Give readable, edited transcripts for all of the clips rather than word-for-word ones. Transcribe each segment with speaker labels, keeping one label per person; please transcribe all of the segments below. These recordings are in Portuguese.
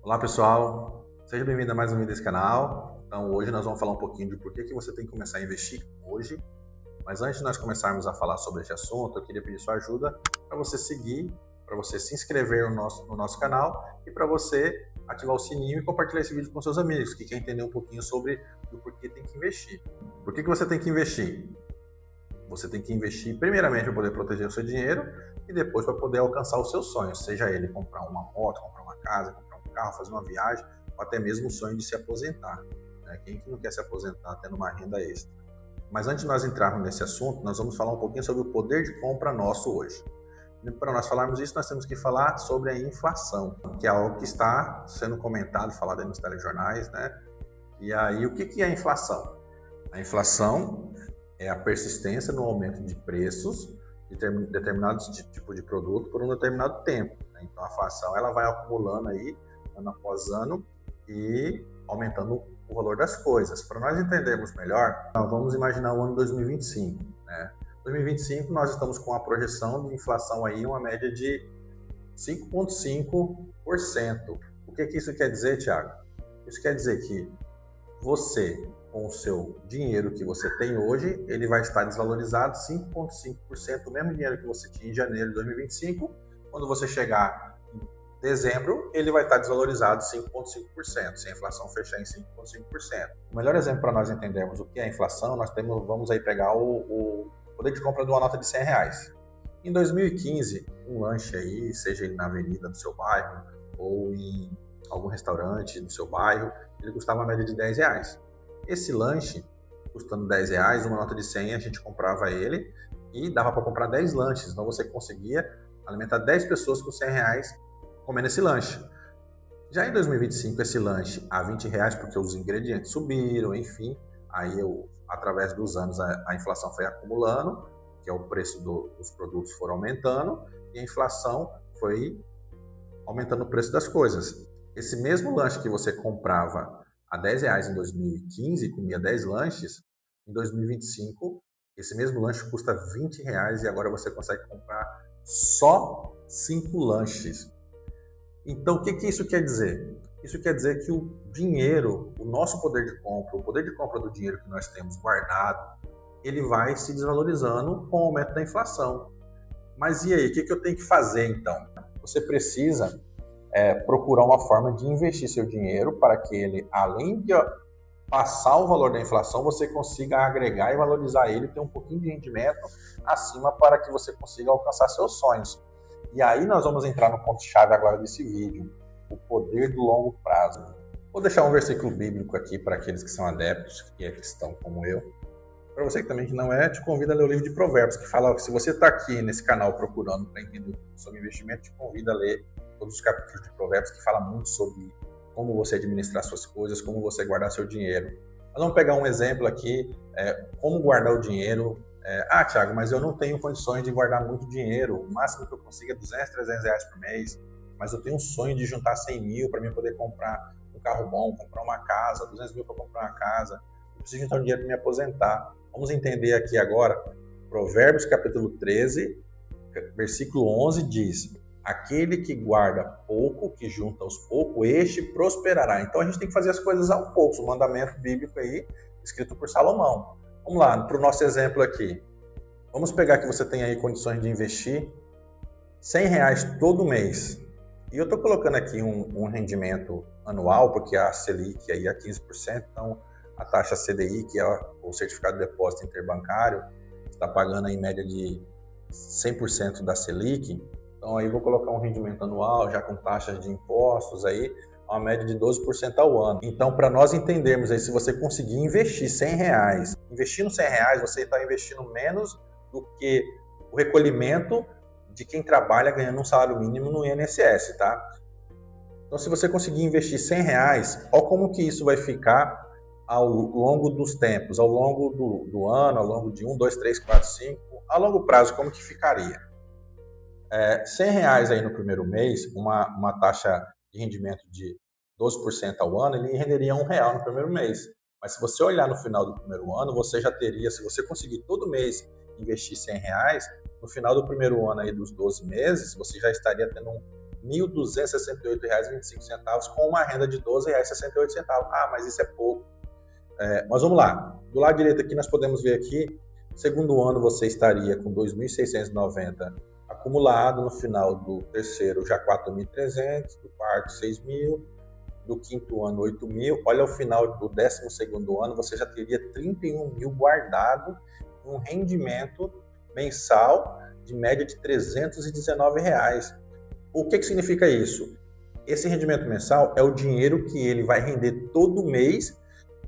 Speaker 1: Olá pessoal, seja bem-vindo a mais um vídeo desse canal. Então hoje nós vamos falar um pouquinho de por que você tem que começar a investir hoje. Mas antes de nós começarmos a falar sobre esse assunto, eu queria pedir sua ajuda para você seguir, para você se inscrever no nosso canal e para você ativar o sininho e compartilhar esse vídeo com seus amigos que querem entender um pouquinho sobre o porquê tem que investir. Por que você tem que investir? Você tem que investir primeiramente para poder proteger o seu dinheiro e depois para poder alcançar os seus sonhos, seja ele comprar uma moto, comprar uma casa, comprar um carro, fazer uma viagem ou até mesmo o sonho de se aposentar. Né? Quem que não quer se aposentar tendo uma renda extra? Mas antes de nós entrarmos nesse assunto, nós vamos falar um pouquinho sobre o poder de compra nosso hoje. E para nós falarmos isso, nós temos que falar sobre a inflação, que é algo que está sendo comentado, falado aí nos telejornais, né? E aí, o que é a inflação? A inflação é a persistência no aumento de preços de determinados tipos de produto por um determinado tempo. Né? Então, a inflação ela vai acumulando aí, ano após ano, e aumentando o valor das coisas. Para nós entendermos melhor, nós vamos imaginar o ano 2025. Né? 2025, nós estamos com a projeção de inflação aí, uma média de 5,5%. O que isso quer dizer, Thiago? Isso quer dizer que você, com o seu dinheiro que você tem hoje, ele vai estar desvalorizado 5,5%, o mesmo dinheiro que você tinha em janeiro de 2025. Quando você chegar em dezembro, ele vai estar desvalorizado 5,5%, se a inflação fechar em 5,5%. O melhor exemplo para nós entendermos o que é a inflação, vamos aí pegar o poder de compra de uma nota de R$100. Em 2015, um lanche aí, seja ele na avenida do seu bairro ou em algum restaurante do seu bairro, ele custava uma média de R$10. Esse lanche, custando R$10, uma nota de 100, a gente comprava ele e dava para comprar 10 lanches. Então você conseguia alimentar 10 pessoas com R$100 comendo esse lanche. Já em 2025, esse lanche a R$20, porque os ingredientes subiram, enfim. Aí, através dos anos, a inflação foi acumulando, que é o preço dos produtos foram aumentando, e a inflação foi aumentando o preço das coisas. Esse mesmo lanche que você comprava a R$10 em 2015, comia 10 lanches, em 2025, esse mesmo lanche custa R$20 e agora você consegue comprar só 5 lanches. Então, o que isso quer dizer? Isso quer dizer que o dinheiro, o nosso poder de compra, o poder de compra do dinheiro que nós temos guardado, ele vai se desvalorizando com o aumento da inflação. Mas e aí, o que eu tenho que fazer então? Você precisa procurar uma forma de investir seu dinheiro para que ele, além de passar o valor da inflação, você consiga agregar e valorizar ele, ter um pouquinho de rendimento acima para que você consiga alcançar seus sonhos. E aí nós vamos entrar no ponto-chave agora desse vídeo, o poder do longo prazo. Vou deixar um versículo bíblico aqui para aqueles que são adeptos, que é cristão como eu. Para você que também que não é, te convido a ler o livro de Provérbios, que fala que se você está aqui nesse canal procurando para entender sobre investimento, te convido a ler todos os capítulos de Provérbios, que fala muito sobre como você administrar suas coisas, como você guardar seu dinheiro. Nós vamos pegar um exemplo aqui, como guardar o dinheiro. Thiago, mas eu não tenho condições de guardar muito dinheiro, o máximo que eu consigo é R$200, R$300 por mês, mas eu tenho um sonho de juntar 100 mil para mim poder comprar um carro bom, comprar uma casa, 200 mil para comprar uma casa, eu preciso juntar um dinheiro para me aposentar. Vamos entender aqui agora, Provérbios capítulo 13, versículo 11 diz: aquele que guarda pouco, que junta aos poucos, este prosperará. Então a gente tem que fazer as coisas aos poucos, o mandamento bíblico aí, escrito por Salomão. Vamos lá, para o nosso exemplo aqui. Vamos pegar que você tem aí condições de investir R$100 todo mês. E eu estou colocando aqui um rendimento anual, porque a Selic aí é 15%, então a taxa CDI, que é o Certificado de Depósito Interbancário, está pagando em média de 100% da Selic. Então aí vou colocar um rendimento anual, já com taxas de impostos aí, uma média de 12% ao ano. Então, para nós entendermos aí, se você conseguir investir R$100, investindo R$100, você está investindo menos do que o recolhimento de quem trabalha ganhando um salário mínimo no INSS, tá? Então, se você conseguir investir R$100, olha como que isso vai ficar ao longo dos tempos, ao longo do ano, ao longo de 1, 2, 3, 4, 5, a longo prazo, como que ficaria? R$100 aí no primeiro mês, uma taxa de rendimento de 12% ao ano, ele renderia R$1 no primeiro mês. Mas se você olhar no final do primeiro ano, você já teria, se você conseguir todo mês investir R$100, no final do primeiro ano aí dos 12 meses, você já estaria tendo R$ 1.268,25 com uma renda de R$ 12,68. Ah, mas isso é pouco. Mas vamos lá. Do lado direito aqui nós podemos ver aqui, segundo ano você estaria com 2.690 acumulado, no final do terceiro já 4.300, do quarto 6.000, do quinto ano 8.000. Olha, ao final do 12º ano você já teria 31.000 guardado, um rendimento mensal de média de R$ 319. O que significa isso? Esse rendimento mensal é o dinheiro que ele vai render todo mês,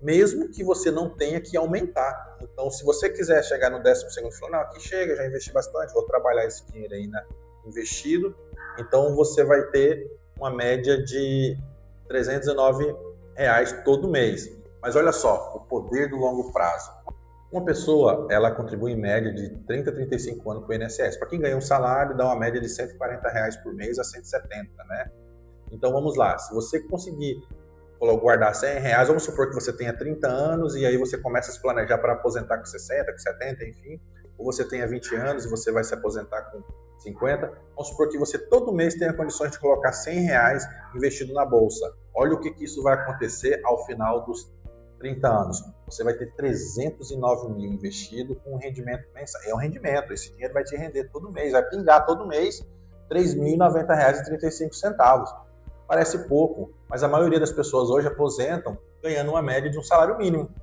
Speaker 1: mesmo que você não tenha que aumentar. Então, se você quiser chegar no 12º e falar, não, aqui chega, já investi bastante, vou trabalhar esse dinheiro aí investido, então você vai ter uma média de R$ 319 todo mês. Mas olha só, o poder do longo prazo. Uma pessoa, ela contribui em média de 30 a 35 anos com o INSS. Para quem ganha um salário, dá uma média de R$ 140 por mês a 170, né? Então vamos lá, se você conseguir guardar R$ 100, vamos supor que você tenha 30 anos e aí você começa a se planejar para aposentar com 60, com 70, enfim, ou você tenha 20 anos e você vai se aposentar com 50, vamos supor que você todo mês tenha condições de colocar R$ 100 investido na bolsa. Olha o que isso vai acontecer ao final dos 30 anos. Você vai ter 309 mil investido com um rendimento mensal. É um rendimento, esse dinheiro vai te render todo mês, vai pingar todo mês R$ 3.090,35. Parece pouco, mas a maioria das pessoas hoje aposentam ganhando uma média de um salário mínimo.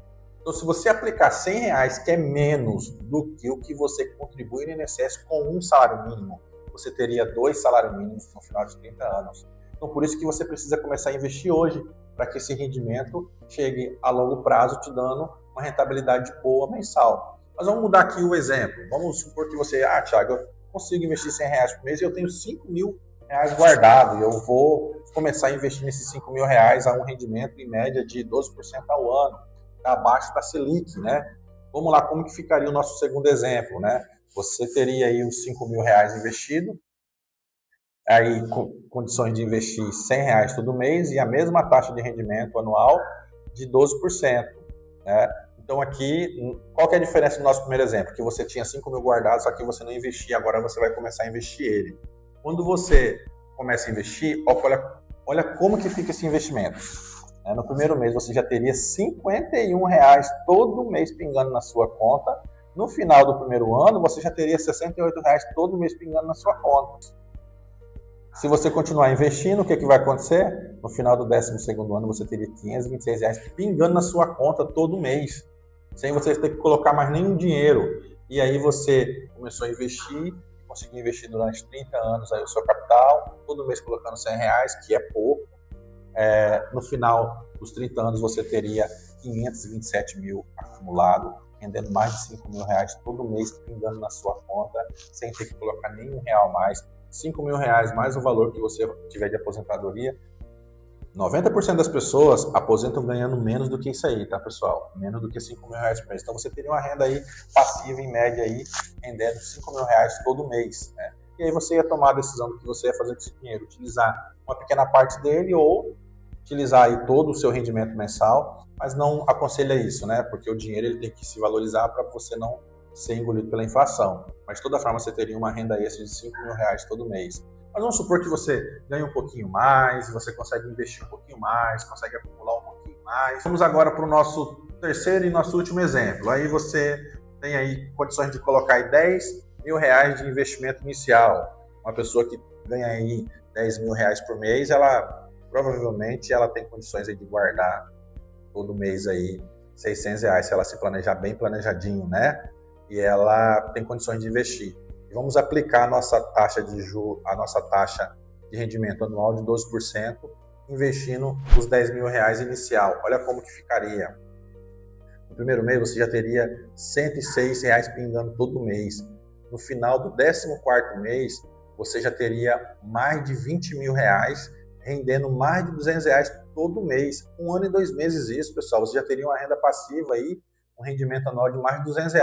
Speaker 1: Então, se você aplicar R$ 100, que é menos do que o que você contribui no INSS com um salário mínimo, você teria 2 salários mínimos no final de 30 anos. Então, por isso que você precisa começar a investir hoje, para que esse rendimento chegue a longo prazo, te dando uma rentabilidade boa mensal. Mas vamos mudar aqui o exemplo. Vamos supor que você, Thiago, eu consigo investir R$ 100 por mês e eu tenho R$ 5.000 guardado. Eu vou começar a investir nesses R$ 5.000 a um rendimento em média de 12% ao ano, abaixo da Selic, né? Vamos lá, como que ficaria o nosso segundo exemplo, né? Você teria aí os R$ 5.000 investido, aí com condições de investir R$ 100 todo mês e a mesma taxa de rendimento anual de 12%, né? Então aqui, qual que é a diferença do nosso primeiro exemplo? Que você tinha 5.000 guardados, só que você não investia, agora você vai começar a investir ele. Quando você começa a investir, olha como que fica esse investimento. No primeiro mês você já teria R$ 51 todo mês pingando na sua conta. No final do primeiro ano, você já teria R$ 68 todo mês pingando na sua conta. Se você continuar investindo, o que vai acontecer? No final do 12º ano, você teria R$ 526 pingando na sua conta todo mês, sem você ter que colocar mais nenhum dinheiro. E aí você começou a investir, conseguiu investir durante 30 anos aí o seu capital, todo mês colocando R$ 100, que é pouco. No final dos 30 anos, você teria 527 mil acumulado, rendendo mais de R$ 5.000 todo mês pingando na sua conta, sem ter que colocar nenhum real mais. R$ 5.000 mais o valor que você tiver de aposentadoria. 90% das pessoas aposentam ganhando menos do que isso aí, tá, pessoal? Menos do que R$ 5.000 por mês. Então você teria uma renda aí passiva em média aí, rendendo R$ 5.000 todo mês, né? E aí você ia tomar a decisão do que você ia fazer com esse dinheiro, utilizar uma pequena parte dele ou utilizar aí todo o seu rendimento mensal, mas não aconselha isso, né? Porque o dinheiro ele tem que se valorizar para você não ser engolido pela inflação. Mas de toda forma você teria uma renda extra de R$ 5.000 todo mês. Mas vamos supor que você ganha um pouquinho mais, você consegue investir um pouquinho mais, consegue acumular um pouquinho mais. Vamos agora para o nosso terceiro e nosso último exemplo. Aí você tem aí condições de colocar aí R$ 10.000 de investimento inicial. Uma pessoa que ganha aí R$ 10.000 por mês, provavelmente ela tem condições aí de guardar todo mês aí R$ 600, se ela se planejar bem planejadinho, né? E ela tem condições de investir. E vamos aplicar a nossa taxa de juros, a nossa taxa de rendimento anual de 12%, investindo os R$ 10.000 inicial. Olha como que ficaria. No primeiro mês você já teria R$ 106 pingando todo mês. No final do 14º mês, você já teria mais de R$ 20.000, rendendo mais de R$ 200 todo mês. 1 ano e 2 meses isso, pessoal. Você já teria uma renda passiva aí, um rendimento anual de mais de R$ 200.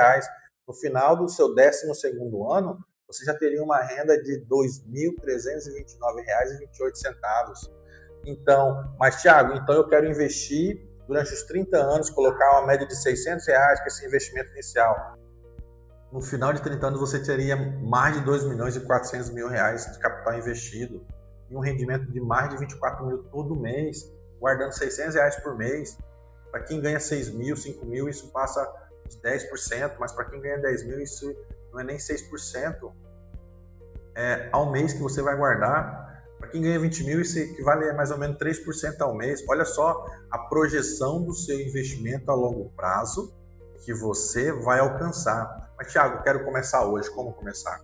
Speaker 1: No final do seu 12º ano, você já teria uma renda de R$ 2.329,28. Então, mas Thiago, então eu quero investir durante os 30 anos, colocar uma média de R$ 600, que é esse investimento inicial. No final de 30 anos, você teria mais de R$ 2.400.000 de capital investido. e um rendimento de mais de 24 mil todo mês, guardando R$ 600 por mês. Para quem ganha 6 mil, 5 mil, isso passa de 10%, mas para quem ganha 10 mil, isso não é nem 6% ao mês que você vai guardar. Para quem ganha 20 mil, isso equivale a mais ou menos 3% ao mês. Olha só a projeção do seu investimento a longo prazo que você vai alcançar. Mas, Thiago, eu quero começar hoje. Como começar?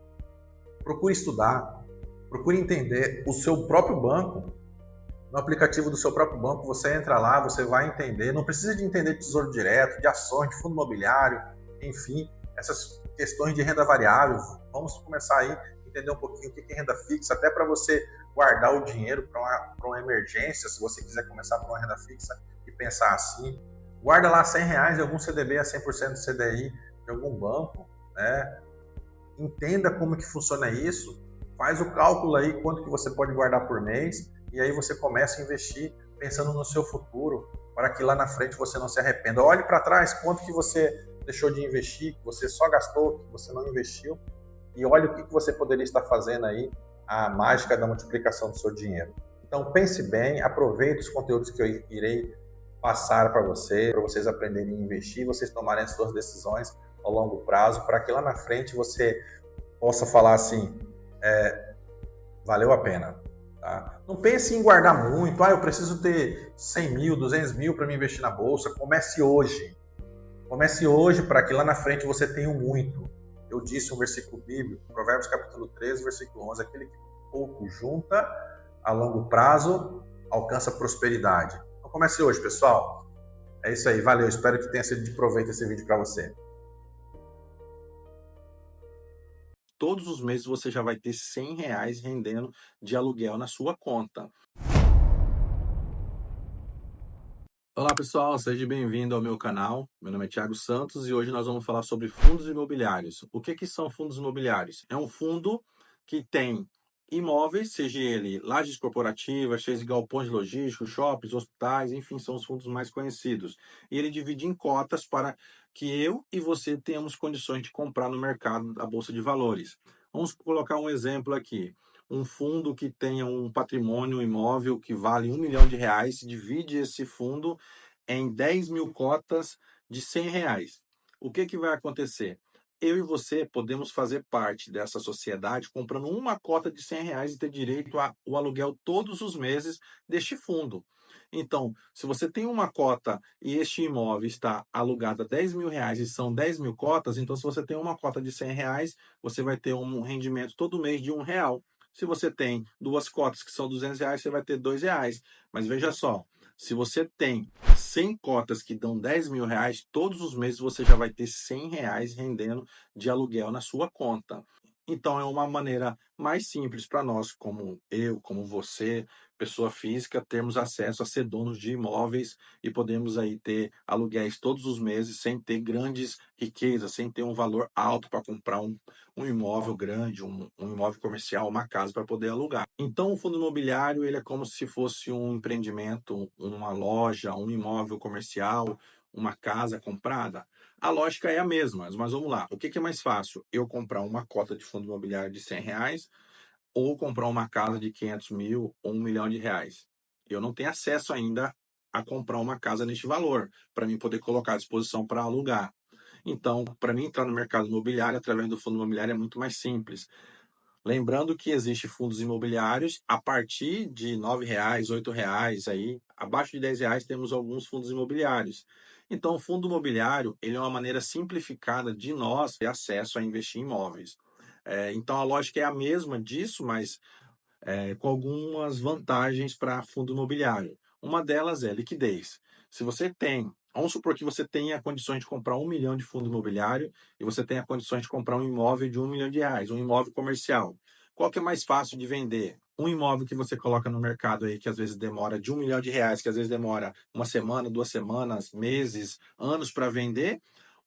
Speaker 1: Procure estudar, procure entender o seu próprio banco. No aplicativo do seu próprio banco, você entra lá, você vai entender. Não precisa de entender de tesouro direto, de ações, de fundo imobiliário, enfim, essas questões de renda variável. Vamos começar aí a entender um pouquinho o que é renda fixa, até para você guardar o dinheiro para uma emergência, se você quiser começar por uma renda fixa e pensar assim. Guarda lá R$ 100 em algum CDB a 100% do CDI de algum banco, né? Entenda como que funciona isso, faz o cálculo aí quanto que você pode guardar por mês e aí você começa a investir pensando no seu futuro para que lá na frente você não se arrependa. Olhe para trás quanto que você deixou de investir, que você só gastou, que você não investiu e olhe o que você poderia estar fazendo aí, a mágica da multiplicação do seu dinheiro. Então pense bem, aproveite os conteúdos que eu irei passar para vocês aprenderem a investir, vocês tomarem as suas decisões ao longo prazo, para que lá na frente você possa falar assim, valeu a pena. Tá? Não pense em guardar muito, eu preciso ter 100 mil, 200 mil para me investir na bolsa. Comece hoje. Comece hoje para que lá na frente você tenha muito. Eu disse um versículo bíblico, Provérbios capítulo 13, versículo 11, aquele que pouco junta, a longo prazo, alcança prosperidade. Então comece hoje, pessoal. É isso aí, valeu. Espero que tenha sido de proveito esse vídeo para você.
Speaker 2: Todos os meses você já vai ter R$ 100 rendendo de aluguel na sua conta. Olá pessoal, seja bem-vindo ao meu canal. Meu nome é Thiago Santos e hoje nós vamos falar sobre fundos imobiliários. O que são fundos imobiliários? É um fundo que tem imóveis, seja ele lajes corporativas, seja galpões logísticos, shoppings, hospitais, enfim, são os fundos mais conhecidos. E ele divide em cotas para que eu e você tenhamos condições de comprar no mercado da Bolsa de Valores. Vamos colocar um exemplo aqui. Um fundo que tenha um patrimônio imóvel que vale R$ 1 milhão, divide esse fundo em 10 mil cotas de R$ 100. O que vai acontecer? Eu e você podemos fazer parte dessa sociedade comprando uma cota de R$ 100 e ter direito ao aluguel todos os meses deste fundo. Então, se você tem uma cota e este imóvel está alugado a R$ 10 mil e são 10 mil cotas, então se você tem uma cota de R$ 100, você vai ter um rendimento todo mês de R$ 1. Se você tem duas cotas que são R$ 200, você vai ter R$ 2. Mas veja só, se você tem 100 cotas que dão R$ 10 mil, todos os meses você já vai ter R$ 100 rendendo de aluguel na sua conta. Então é uma maneira mais simples para nós, como eu, como você, pessoa física, termos acesso a ser donos de imóveis e podemos aí ter aluguéis todos os meses sem ter grandes riquezas, sem ter um valor alto para comprar um imóvel grande, um imóvel comercial, uma casa para poder alugar. Então o fundo imobiliário ele é como se fosse um empreendimento, uma loja, um imóvel comercial, uma casa comprada. A lógica é a mesma, mas vamos lá. O que é mais fácil? Eu comprar uma cota de fundo imobiliário de R$ 100 ou comprar uma casa de 500 mil ou R$ 1 milhão? Eu não tenho acesso ainda a comprar uma casa neste valor, para mim poder colocar à disposição para alugar. Então, para mim entrar no mercado imobiliário através do fundo imobiliário é muito mais simples. Lembrando que existem fundos imobiliários a partir de R$ 9, R$ 8, aí, abaixo de R$ 10 temos alguns fundos imobiliários. Então, o fundo imobiliário ele é uma maneira simplificada de nós ter acesso a investir em imóveis. Então, a lógica é a mesma disso, mas com algumas vantagens para fundo imobiliário. Uma delas é liquidez. Se você tem, vamos supor que você tenha condições de comprar 1 milhão de fundo imobiliário e você tenha condições de comprar um imóvel de R$ 1 milhão, um imóvel comercial. Qual que é mais fácil de vender? Um imóvel que você coloca no mercado aí, que às vezes demora de R$ 1 milhão, que às vezes demora uma semana, 2 semanas, meses, anos para vender,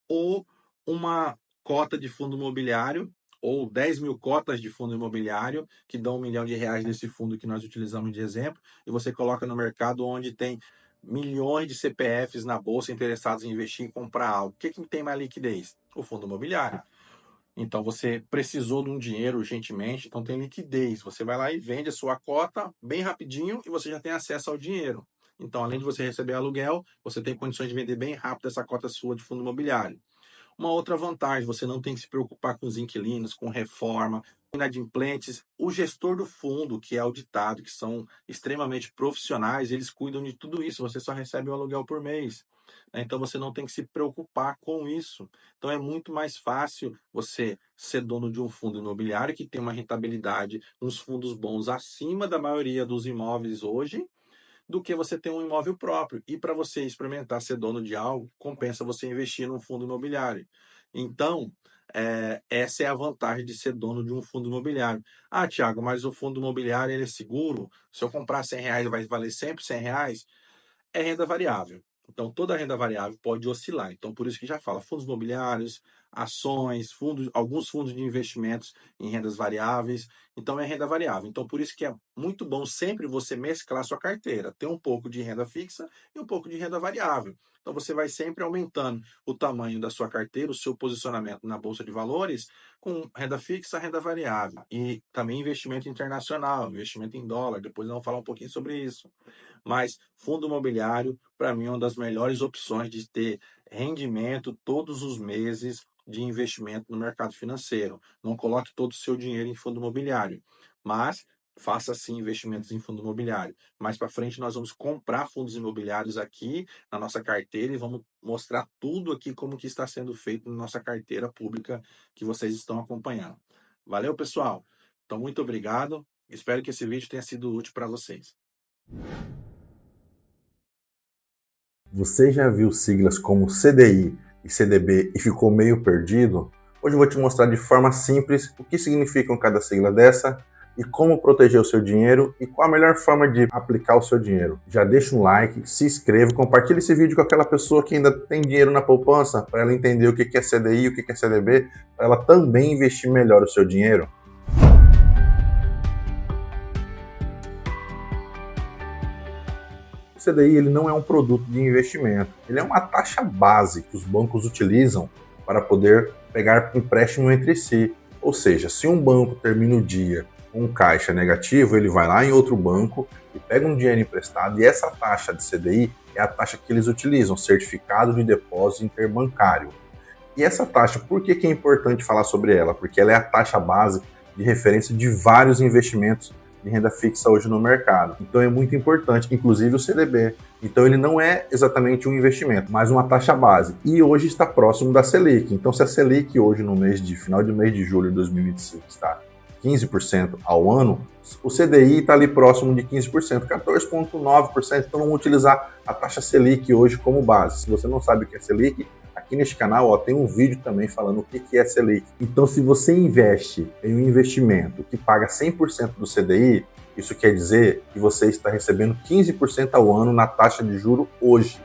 Speaker 2: ou uma cota de fundo imobiliário, ou 10 mil cotas de fundo imobiliário, que dão R$ 1 milhão desse fundo que nós utilizamos de exemplo, e você coloca no mercado onde tem milhões de CPFs na bolsa interessados em investir e comprar algo. O que tem mais liquidez? O fundo imobiliário. Então você precisou de um dinheiro urgentemente, então tem liquidez. Você vai lá e vende a sua cota bem rapidinho e você já tem acesso ao dinheiro. Então, além de você receber aluguel, você tem condições de vender bem rápido essa cota sua de fundo imobiliário. Uma outra vantagem, você não tem que se preocupar com os inquilinos, com reforma, com inadimplentes. O gestor do fundo, que é auditado, que são extremamente profissionais, eles cuidam de tudo isso. Você só recebe o aluguel por mês, né? Então você não tem que se preocupar com isso. Então é muito mais fácil você ser dono de um fundo imobiliário que tem uma rentabilidade, uns fundos bons acima da maioria dos imóveis hoje, do que você ter um imóvel próprio. E para você experimentar ser dono de algo, compensa você investir num fundo imobiliário. Então, essa é a vantagem de ser dono de um fundo imobiliário. Ah, Thiago, mas o fundo imobiliário ele é seguro? Se eu comprar R$ 100, vai valer sempre R$ 100? É renda variável. Então, toda renda variável pode oscilar. Então, por isso que já fala fundos imobiliários, ações, fundos, alguns fundos de investimentos em rendas variáveis. Então, é renda variável. Então, por isso que é muito bom sempre você mesclar sua carteira, ter um pouco de renda fixa e um pouco de renda variável. Então, você vai sempre aumentando o tamanho da sua carteira, o seu posicionamento na bolsa de valores, com renda fixa, renda variável. E também investimento internacional, investimento em dólar. Depois nós vamos falar um pouquinho sobre isso. Mas fundo imobiliário, para mim, é uma das melhores opções de ter rendimento todos os meses de investimento no mercado financeiro. Não coloque todo o seu dinheiro em fundo imobiliário, mas faça sim investimentos em fundo imobiliário. Mais para frente nós vamos comprar fundos imobiliários aqui na nossa carteira e vamos mostrar tudo aqui como que está sendo feito na nossa carteira pública que vocês estão acompanhando. Valeu, pessoal? Então, muito obrigado. Espero que esse vídeo tenha sido útil para vocês.
Speaker 1: Você já viu siglas como CDI e CDB e ficou meio perdido? Hoje eu vou te mostrar de forma simples o que significam cada sigla dessa e como proteger o seu dinheiro e qual a melhor forma de aplicar o seu dinheiro. Já deixa um like, se inscreva, compartilhe esse vídeo com aquela pessoa que ainda tem dinheiro na poupança para ela entender o que é CDI, o que é CDB, para ela também investir melhor o seu dinheiro. O CDI ele não é um produto de investimento, ele é uma taxa base que os bancos utilizam para poder pegar empréstimo entre si. Ou seja, se um banco termina o dia com um caixa negativo, ele vai lá em outro banco e pega um dinheiro emprestado, e essa taxa de CDI é a taxa que eles utilizam, Certificado de Depósito Interbancário. E essa taxa, por que é importante falar sobre ela? Porque ela é a taxa base de referência de vários investimentos de renda fixa hoje no mercado. Então é muito importante, inclusive o CDB. Então ele não é exatamente um investimento, mas uma taxa base. E hoje está próximo da Selic. Então se a Selic hoje no final de mês de julho de 2025 está 15% ao ano, o CDI está ali próximo de 15%, 14,9%. Então vamos utilizar a taxa Selic hoje como base. Se você não sabe o que é Selic, aqui neste canal tem um vídeo também falando o que é Selic. Então, se você investe em um investimento que paga 100% do CDI, isso quer dizer que você está recebendo 15% ao ano na taxa de juro hoje.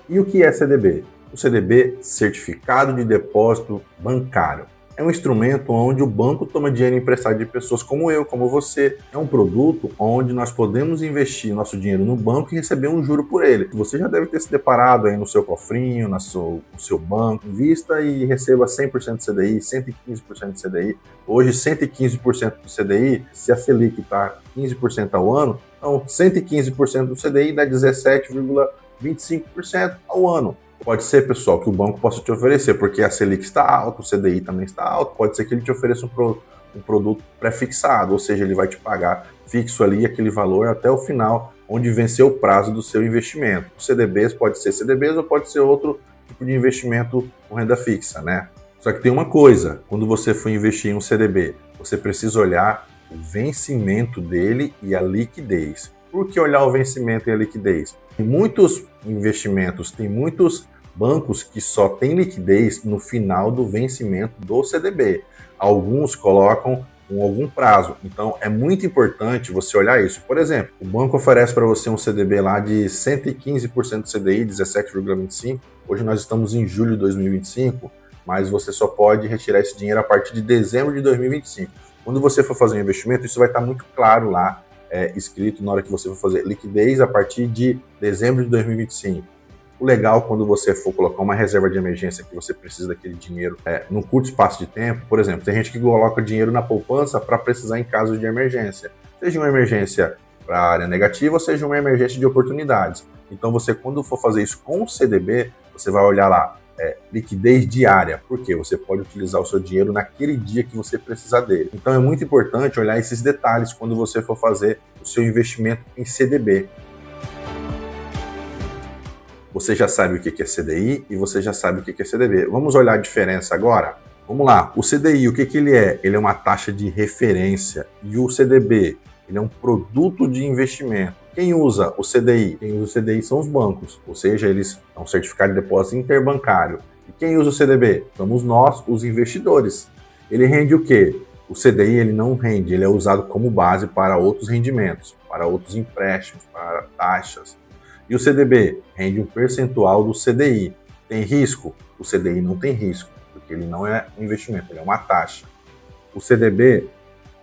Speaker 1: E o que é CDB? O CDB, Certificado de Depósito Bancário. É um instrumento onde o banco toma dinheiro emprestado de pessoas como eu, como você. É um produto onde nós podemos investir nosso dinheiro no banco e receber um juro por ele. Você já deve ter se deparado aí no seu cofrinho, no seu banco. Invista e receba 100% de CDI, 115% de CDI. Hoje, 115% do CDI, se a Selic está 15% ao ano, então 115% do CDI dá 17,25% ao ano. Pode ser, pessoal, que o banco possa te oferecer, porque a Selic está alta, o CDI também está alto, pode ser que ele te ofereça um produto pré-fixado, ou seja, ele vai te pagar fixo ali aquele valor até o final, onde vencer o prazo do seu investimento. Os CDBs pode ser CDBs ou pode ser outro tipo de investimento com renda fixa, né? Só que tem uma coisa, quando você for investir em um CDB, você precisa olhar o vencimento dele e a liquidez. Por que olhar o vencimento e a liquidez? Tem muitos investimentos, tem muitos bancos que só têm liquidez no final do vencimento do CDB. Alguns colocam com algum prazo. Então, é muito importante você olhar isso. Por exemplo, o banco oferece para você um CDB lá de 115% do CDI, 17,25%. Hoje nós estamos em julho de 2025, mas você só pode retirar esse dinheiro a partir de dezembro de 2025. Quando você for fazer um investimento, isso vai estar muito claro lá, escrito na hora que você for fazer liquidez a partir de dezembro de 2025. O legal, quando você for colocar uma reserva de emergência que você precisa daquele dinheiro num curto espaço de tempo, por exemplo, tem gente que coloca dinheiro na poupança para precisar em caso de emergência. Seja uma emergência para a área negativa, ou seja uma emergência de oportunidades. Então você, quando for fazer isso com o CDB, você vai olhar lá, liquidez diária, porque você pode utilizar o seu dinheiro naquele dia que você precisar dele. Então é muito importante olhar esses detalhes quando você for fazer o seu investimento em CDB. Você já sabe o que é CDI e você já sabe o que é CDB. Vamos olhar a diferença agora? Vamos lá. O CDI, o que ele é? Ele é uma taxa de referência. E o CDB, ele é um produto de investimento. Quem usa o CDI? Quem usa o CDI são os bancos, ou seja, eles são um certificado de depósito interbancário. E quem usa o CDB? Somos nós, os investidores. Ele rende o quê? O CDI ele não rende, ele é usado como base para outros rendimentos, para outros empréstimos, para taxas. E o CDB rende um percentual do CDI. Tem risco? O CDI não tem risco, porque ele não é um investimento, ele é uma taxa. O CDB,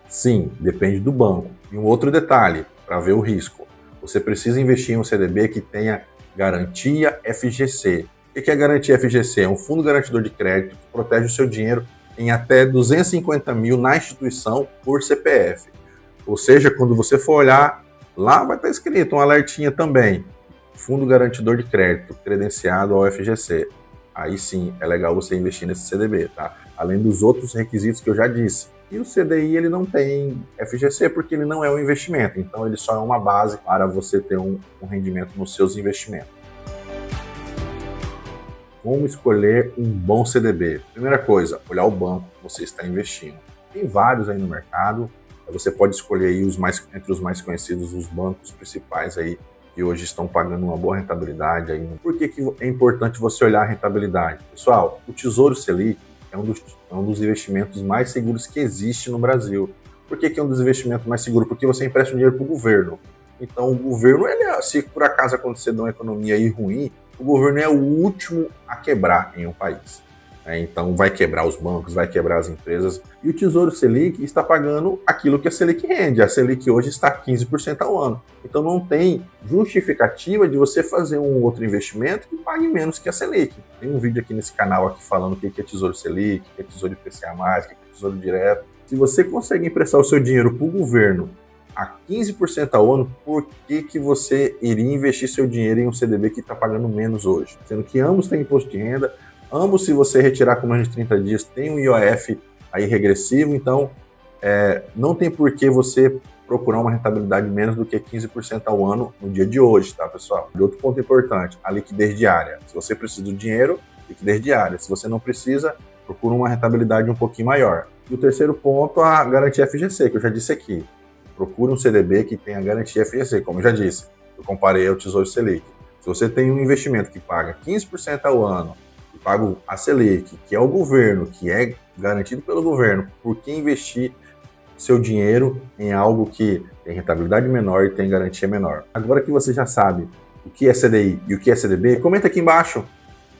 Speaker 1: sim, depende do banco. E um outro detalhe, para ver o risco. Você precisa investir em um CDB que tenha garantia FGC. O que é garantia FGC? É um fundo garantidor de crédito que protege o seu dinheiro em até 250 mil na instituição por CPF. Ou seja, quando você for olhar, lá vai estar escrito um alertinha também. Fundo garantidor de crédito credenciado ao FGC. Aí sim, é legal você investir nesse CDB, tá? Além dos outros requisitos que eu já disse. E o CDI, ele não tem FGC porque ele não é um investimento. Então, ele só é uma base para você ter um rendimento nos seus investimentos. Como escolher um bom CDB? Primeira coisa, olhar o banco que você está investindo. Tem vários aí no mercado. Você pode escolher aí entre os mais conhecidos, os bancos principais aí, que hoje estão pagando uma boa rentabilidade. Aí. Por que é importante você olhar a rentabilidade? Pessoal, o Tesouro Selic é um dos investimentos mais seguros que existe no Brasil. Por que é um dos investimentos mais seguros? Porque você empresta o dinheiro para o governo. Então, o governo, se por acaso acontecer de uma economia aí ruim, o governo é o último a quebrar em um país. Então, vai quebrar os bancos, vai quebrar as empresas. E o Tesouro Selic está pagando aquilo que a Selic rende. A Selic hoje está 15% ao ano. Então, não tem justificativa de você fazer um outro investimento que pague menos que a Selic. Tem um vídeo aqui nesse canal aqui falando o que é Tesouro Selic, o que é Tesouro IPCA+, o que é Tesouro Direto. Se você consegue emprestar o seu dinheiro para o governo a 15% ao ano, por que você iria investir seu dinheiro em um CDB que está pagando menos hoje? Sendo que ambos têm imposto de renda, ambos, se você retirar com menos de 30 dias, tem um IOF aí regressivo, então não tem por que você procurar uma rentabilidade menos do que 15% ao ano no dia de hoje, tá, pessoal? E outro ponto importante, a liquidez diária. Se você precisa do dinheiro, liquidez diária. Se você não precisa, procura uma rentabilidade um pouquinho maior. E o terceiro ponto, a garantia FGC, que eu já disse aqui. Procure um CDB que tenha garantia FGC, como eu já disse. Eu comparei ao Tesouro Selic. Se você tem um investimento que paga 15% ao ano, pago a Selic, que é o governo, que é garantido pelo governo, por que investir seu dinheiro em algo que tem rentabilidade menor e tem garantia menor? Agora que você já sabe o que é CDI e o que é CDB, comenta aqui embaixo.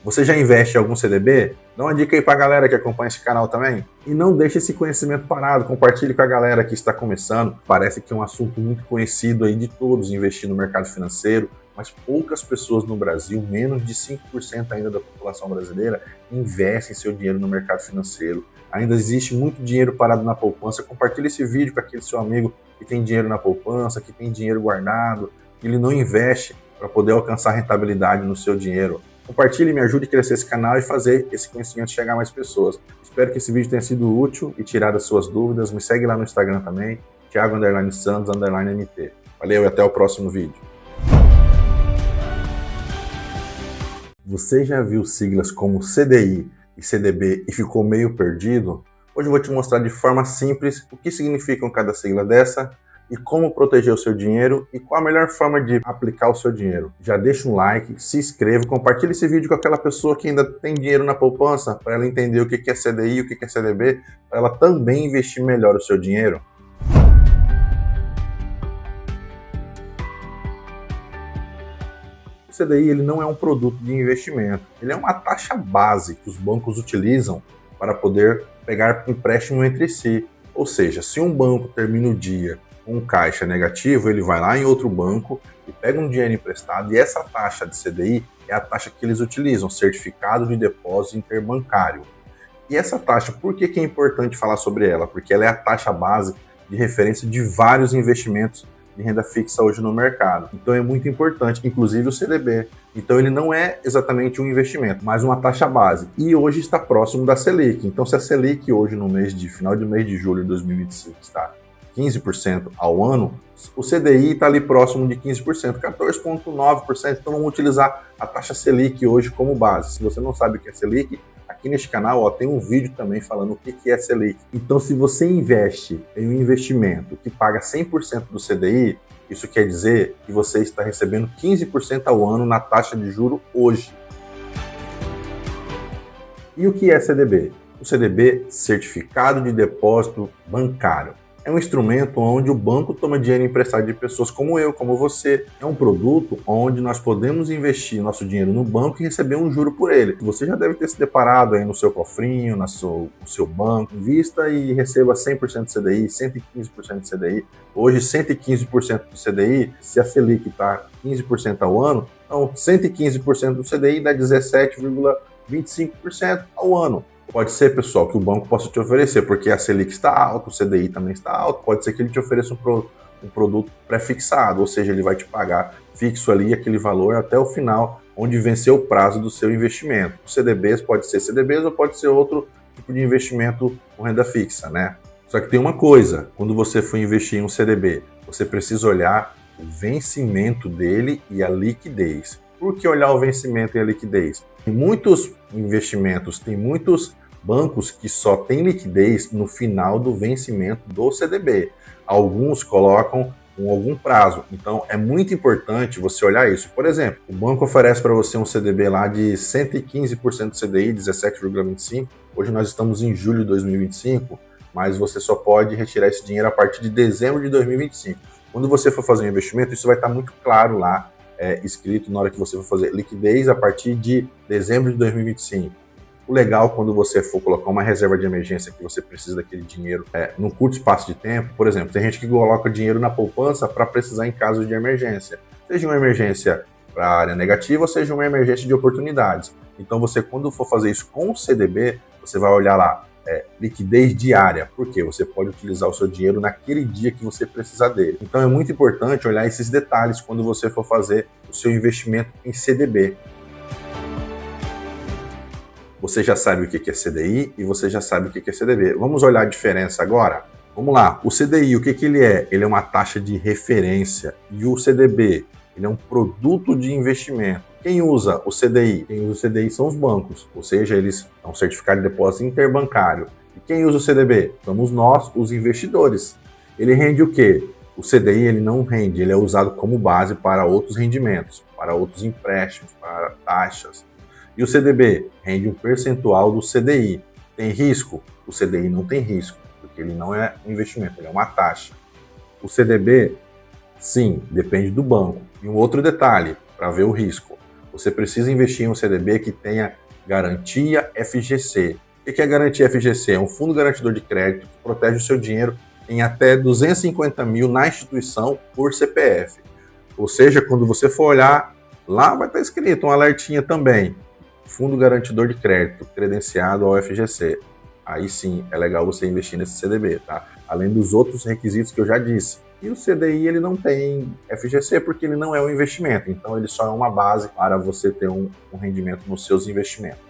Speaker 1: Você já investe em algum CDB? Dá uma dica aí pra galera que acompanha esse canal também. E não deixe esse conhecimento parado, compartilhe com a galera que está começando. Parece que é um assunto muito conhecido aí de todos, investir no mercado financeiro, mas poucas pessoas no Brasil, menos de 5% ainda da população brasileira, investem seu dinheiro no mercado financeiro. Ainda existe muito dinheiro parado na poupança. Compartilhe esse vídeo com aquele seu amigo que tem dinheiro na poupança, que tem dinheiro guardado, que ele não investe para poder alcançar rentabilidade no seu dinheiro. Compartilhe, me ajude a crescer esse canal e fazer esse conhecimento chegar a mais pessoas. Espero que esse vídeo tenha sido útil e tirado as suas dúvidas. Me segue lá no Instagram também, Thiago_Santos_MT. Valeu e até o próximo vídeo. Você já viu siglas como CDI e CDB e ficou meio perdido? Hoje eu vou te mostrar de forma simples o que significam cada sigla dessa e como proteger o seu dinheiro e qual a melhor forma de aplicar o seu dinheiro. Já deixa um like, se inscreva, compartilhe esse vídeo com aquela pessoa que ainda tem dinheiro na poupança para ela entender o que é CDI, o que é CDB, para ela também investir melhor o seu dinheiro. O CDI ele não é um produto de investimento, ele é uma taxa base que os bancos utilizam para poder pegar empréstimo entre si. Ou seja, se um banco termina o dia um caixa negativo, ele vai lá em outro banco e pega um dinheiro emprestado, e essa taxa de CDI é a taxa que eles utilizam, Certificado de Depósito Interbancário. E essa taxa, por que é importante falar sobre ela? Porque ela é a taxa base de referência de vários investimentos de renda fixa hoje no mercado. Então é muito importante, inclusive o CDB. Então ele não é exatamente um investimento, mas uma taxa base. E hoje está próximo da Selic. Então se a Selic hoje no final de mês de julho de 2025 está 15% ao ano, o CDI está ali próximo de 15%, 14,9%. Então vamos utilizar a taxa Selic hoje como base. Se você não sabe o que é Selic, aqui neste canal tem um vídeo também falando o que é Selic. Então, se você investe em um investimento que paga 100% do CDI, isso quer dizer que você está recebendo 15% ao ano na taxa de juro hoje. E o que é CDB? O CDB, Certificado de Depósito Bancário. É um instrumento onde o banco toma dinheiro emprestado de pessoas como eu, como você. É um produto onde nós podemos investir nosso dinheiro no banco e receber um juro por ele. Você já deve ter se deparado aí no seu cofrinho, no seu banco. Invista e receba 100% de CDI, 115% de CDI. Hoje, 115% do CDI, se a Selic está 15% ao ano, então 115% do CDI dá 17,25% ao ano. Pode ser, pessoal, que o banco possa te oferecer, porque a Selic está alta, o CDI também está alto, pode ser que ele te ofereça um produto pré-fixado, ou seja, ele vai te pagar fixo ali aquele valor até o final, onde vencer o prazo do seu investimento. Os CDBs pode ser CDBs ou pode ser outro tipo de investimento com renda fixa, né? Só que tem uma coisa, quando você for investir em um CDB, você precisa olhar o vencimento dele e a liquidez. Por que olhar o vencimento e a liquidez? Tem muitos investimentos, tem muitos bancos que só têm liquidez no final do vencimento do CDB. Alguns colocam com algum prazo. Então, é muito importante você olhar isso. Por exemplo, o banco oferece para você um CDB lá de 115% do CDI, 17,25%. Hoje nós estamos em julho de 2025, mas você só pode retirar esse dinheiro a partir de dezembro de 2025. Quando você for fazer um investimento, isso vai estar muito claro lá, escrito na hora que você for fazer liquidez a partir de dezembro de 2025. O legal, quando você for colocar uma reserva de emergência que você precisa daquele dinheiro num curto espaço de tempo, por exemplo, tem gente que coloca dinheiro na poupança para precisar em caso de emergência. Seja uma emergência para a área negativa, ou seja uma emergência de oportunidades. Então você, quando for fazer isso com o CDB, você vai olhar lá, liquidez diária, porque você pode utilizar o seu dinheiro naquele dia que você precisar dele. Então é muito importante olhar esses detalhes quando você for fazer o seu investimento em CDB. Você já sabe o que é CDI e você já sabe o que é CDB. Vamos olhar a diferença agora? Vamos lá, o CDI, o que ele é? Ele é uma taxa de referência. E o CDB, ele é um produto de investimento. Quem usa o CDI? Quem usa o CDI são os bancos, ou seja, eles são certificado de depósito interbancário. E quem usa o CDB? Somos nós, os investidores. Ele rende o quê? O CDI ele não rende, ele é usado como base para outros rendimentos, para outros empréstimos, para taxas. E o CDB rende um percentual do CDI. Tem risco? O CDI não tem risco, porque ele não é um investimento, ele é uma taxa. O CDB, sim, depende do banco. E um outro detalhe, para ver o risco. Você precisa investir em um CDB que tenha garantia FGC. O que é garantia FGC? É um fundo garantidor de crédito que protege o seu dinheiro em até 250 mil na instituição por CPF. Ou seja, quando você for olhar, lá vai estar escrito um alertinha também. Fundo garantidor de crédito credenciado ao FGC. Aí sim, é legal você investir nesse CDB, tá? Além dos outros requisitos que eu já disse. E o CDI ele não tem FGC porque ele não é um investimento, então ele só é uma base para você ter um rendimento nos seus investimentos.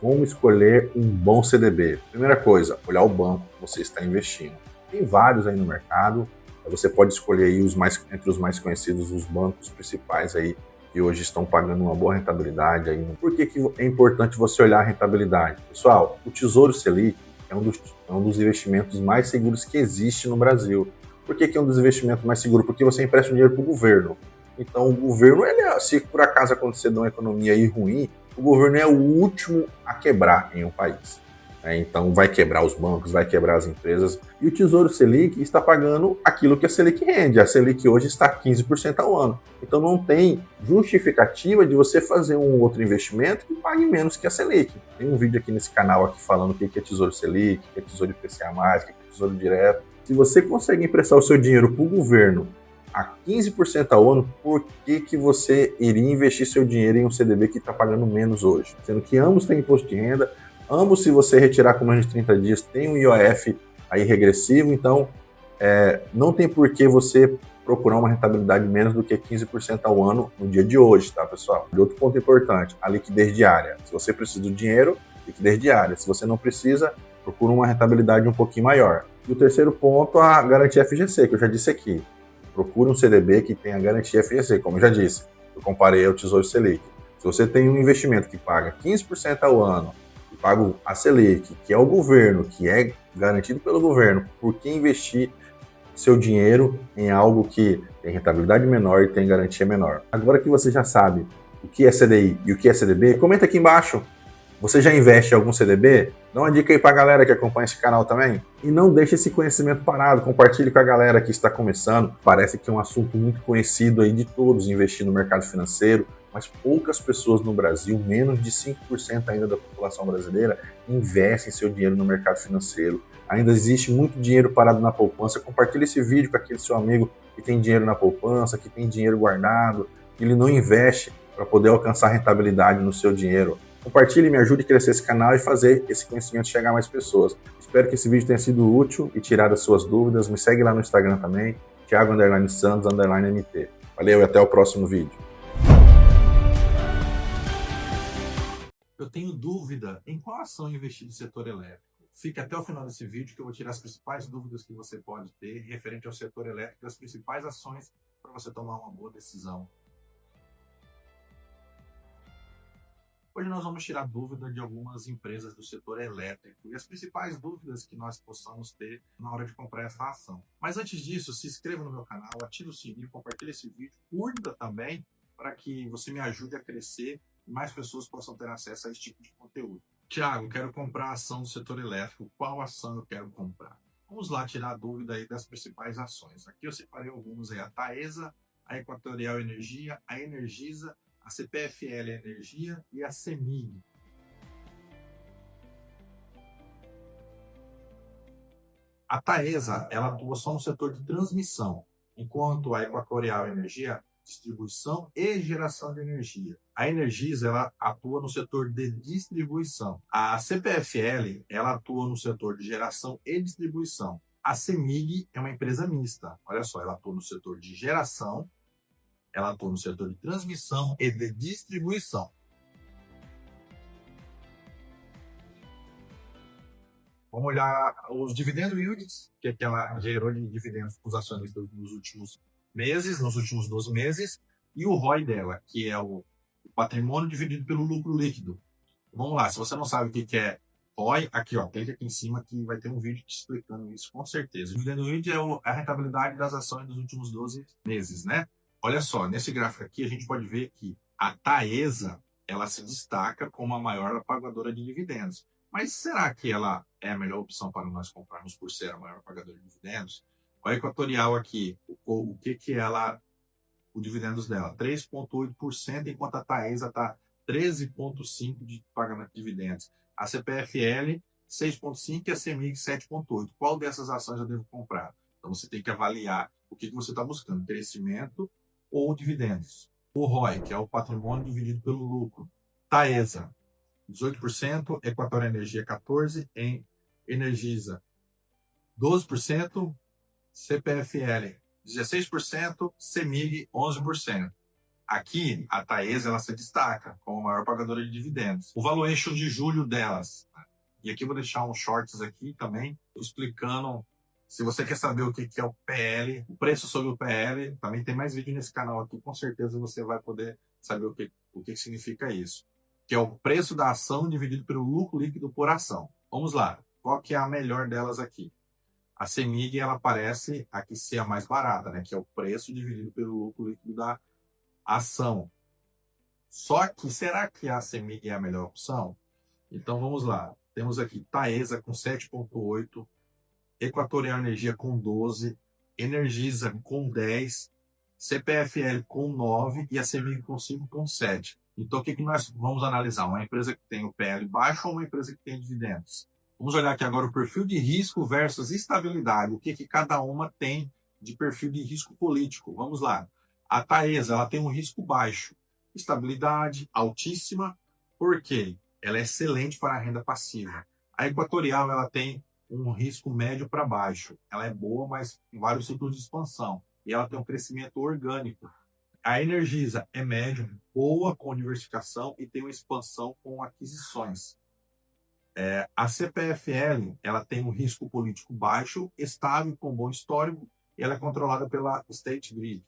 Speaker 1: Como escolher um bom CDB? Primeira coisa, olhar o banco que você está investindo. Tem vários aí no mercado, você pode escolher aí entre os mais conhecidos, os bancos principais aí que hoje estão pagando uma boa rentabilidade. Aí. Por que é importante você olhar a rentabilidade? Pessoal, o Tesouro Selic é um dos investimentos mais seguros que existe no Brasil. Por que é um dos investimentos mais seguros? Porque você empresta o dinheiro para o governo. Então, o governo, se por acaso acontecer uma economia aí ruim, o governo é o último a quebrar em um país. Então vai quebrar os bancos, vai quebrar as empresas. E o Tesouro Selic está pagando aquilo que a Selic rende. A Selic hoje está 15% ao ano. Então não tem justificativa de você fazer um outro investimento que pague menos que a Selic. Tem um vídeo aqui nesse canal aqui falando o que é Tesouro Selic, o que é Tesouro IPCA+, o que é Tesouro Direto. Se você consegue emprestar o seu dinheiro para o governo a 15% ao ano, por que você iria investir seu dinheiro em um CDB que está pagando menos hoje? Sendo que ambos têm imposto de renda, ambos, se você retirar com menos de 30 dias, tem um IOF aí regressivo, então não tem por que você procurar uma rentabilidade menos do que 15% ao ano no dia de hoje, tá, pessoal? E outro ponto importante, a liquidez diária. Se você precisa do dinheiro, liquidez diária. Se você não precisa, procura uma rentabilidade um pouquinho maior. E o terceiro ponto, a garantia FGC, que eu já disse aqui. Procure um CDB que tenha garantia FGC, como eu já disse. Eu comparei ao Tesouro Selic. Se você tem um investimento que paga 15% ao ano, e paga a Selic, que é o governo, que é garantido pelo governo, por que investir seu dinheiro em algo que tem rentabilidade menor e tem garantia menor? Agora que você já sabe o que é CDI e o que é CDB, comenta aqui embaixo. Você já investe em algum CDB? Dá uma dica aí para a galera que acompanha esse canal também. E não deixe esse conhecimento parado, compartilhe com a galera que está começando. Parece que é um assunto muito conhecido aí de todos, investir no mercado financeiro, mas poucas pessoas no Brasil, menos de 5% ainda da população brasileira, investem seu dinheiro no mercado financeiro. Ainda existe muito dinheiro parado na poupança. Compartilhe esse vídeo com aquele seu amigo que tem dinheiro na poupança, que tem dinheiro guardado, que ele não investe para poder alcançar rentabilidade no seu dinheiro. Compartilhe, me ajude a crescer esse canal e fazer esse conhecimento chegar a mais pessoas. Espero que esse vídeo tenha sido útil e tirado as suas dúvidas. Me segue lá no Instagram também, Thiago_Santos_MT. Valeu e até o próximo vídeo.
Speaker 2: Eu tenho dúvida em qual ação investir no setor elétrico. Fique até o final desse vídeo que eu vou tirar as principais dúvidas que você pode ter referente ao setor elétrico e as principais ações para você tomar uma boa decisão. Hoje nós vamos tirar dúvida de algumas empresas do setor elétrico e as principais dúvidas que nós possamos ter na hora de comprar essa ação. Mas antes disso, se inscreva no meu canal, ative o sininho, compartilhe esse vídeo, curta também para que você me ajude a crescer e mais pessoas possam ter acesso a esse tipo de conteúdo. Tiago, quero comprar ação do setor elétrico. Qual ação eu quero comprar? Vamos lá tirar a dúvida aí das principais ações. Aqui eu separei algumas aí, a Taesa, a Equatorial Energia, a Energisa, a CPFL Energia e a CEMIG. A Taesa, ela atua só no setor de transmissão, enquanto a Equatorial Energia, distribuição e geração de energia. A Energisa, ela atua no setor de distribuição. A CPFL, ela atua no setor de geração e distribuição. A CEMIG é uma empresa mista. Olha só, ela atua no setor de geração, ela atua no setor de transmissão e de distribuição. Vamos olhar os dividend yields, que ela gerou de dividendos para os acionistas nos últimos meses, nos últimos 12 meses, e o ROI dela, que é o patrimônio dividido pelo lucro líquido. Vamos lá, se você não sabe o que é ROI, aqui, ó, clica aqui em cima que vai ter um vídeo te explicando isso com certeza. O dividend yield é a rentabilidade das ações dos últimos 12 meses, né? Olha só, nesse gráfico aqui a gente pode ver que a Taesa, ela se destaca como a maior pagadora de dividendos. Mas será que ela é a melhor opção para nós comprarmos por ser a maior pagadora de dividendos? Olha a Equatorial aqui, o que ela, o dividendos dela, 3,8%, enquanto a Taesa está 13,5% de pagamento de dividendos. A CPFL, 6,5% e a CEMIG, 7,8%. Qual dessas ações eu devo comprar? Então você tem que avaliar o que você está buscando, crescimento ou dividendos. O ROI, que é o patrimônio dividido pelo lucro. Taesa, 18%, Equatorial Energia 14%, em Energisa 12%, CPFL 16%, CEMIG 11%. Aqui, a Taesa, ela se destaca como a maior pagadora de dividendos. O valuation de julho delas, e aqui eu vou deixar uns shorts aqui também, explicando, se você quer saber o que é o PL, o preço sobre o PL, também tem mais vídeo nesse canal aqui, com certeza você vai poder saber o que significa isso. Que é o preço da ação dividido pelo lucro líquido por ação. Vamos lá, qual que é a melhor delas aqui? A CEMIG, ela parece aqui ser a mais barata, né? Que é o preço dividido pelo lucro líquido da ação. Só que, será que a CEMIG é a melhor opção? Então, vamos lá. Temos aqui Taesa com 7,8, Equatorial Energia com 12, Energisa com 10, CPFL com 9 e a CEMIG com 5,7. Então, o que nós vamos analisar? Uma empresa que tem o PL baixo ou uma empresa que tem dividendos? Vamos olhar aqui agora o perfil de risco versus estabilidade. O que cada uma tem de perfil de risco político? Vamos lá. A Taesa, ela tem um risco baixo. Estabilidade altíssima. Por quê? Ela é excelente para a renda passiva. A Equatorial, ela tem um risco médio para baixo. Ela é boa, mas em vários ciclos de expansão. E ela tem um crescimento orgânico. A Energisa é médio, boa com diversificação e tem uma expansão com aquisições. A CPFL, ela tem um risco político baixo, estável, com bom histórico, e ela é controlada pela State Grid.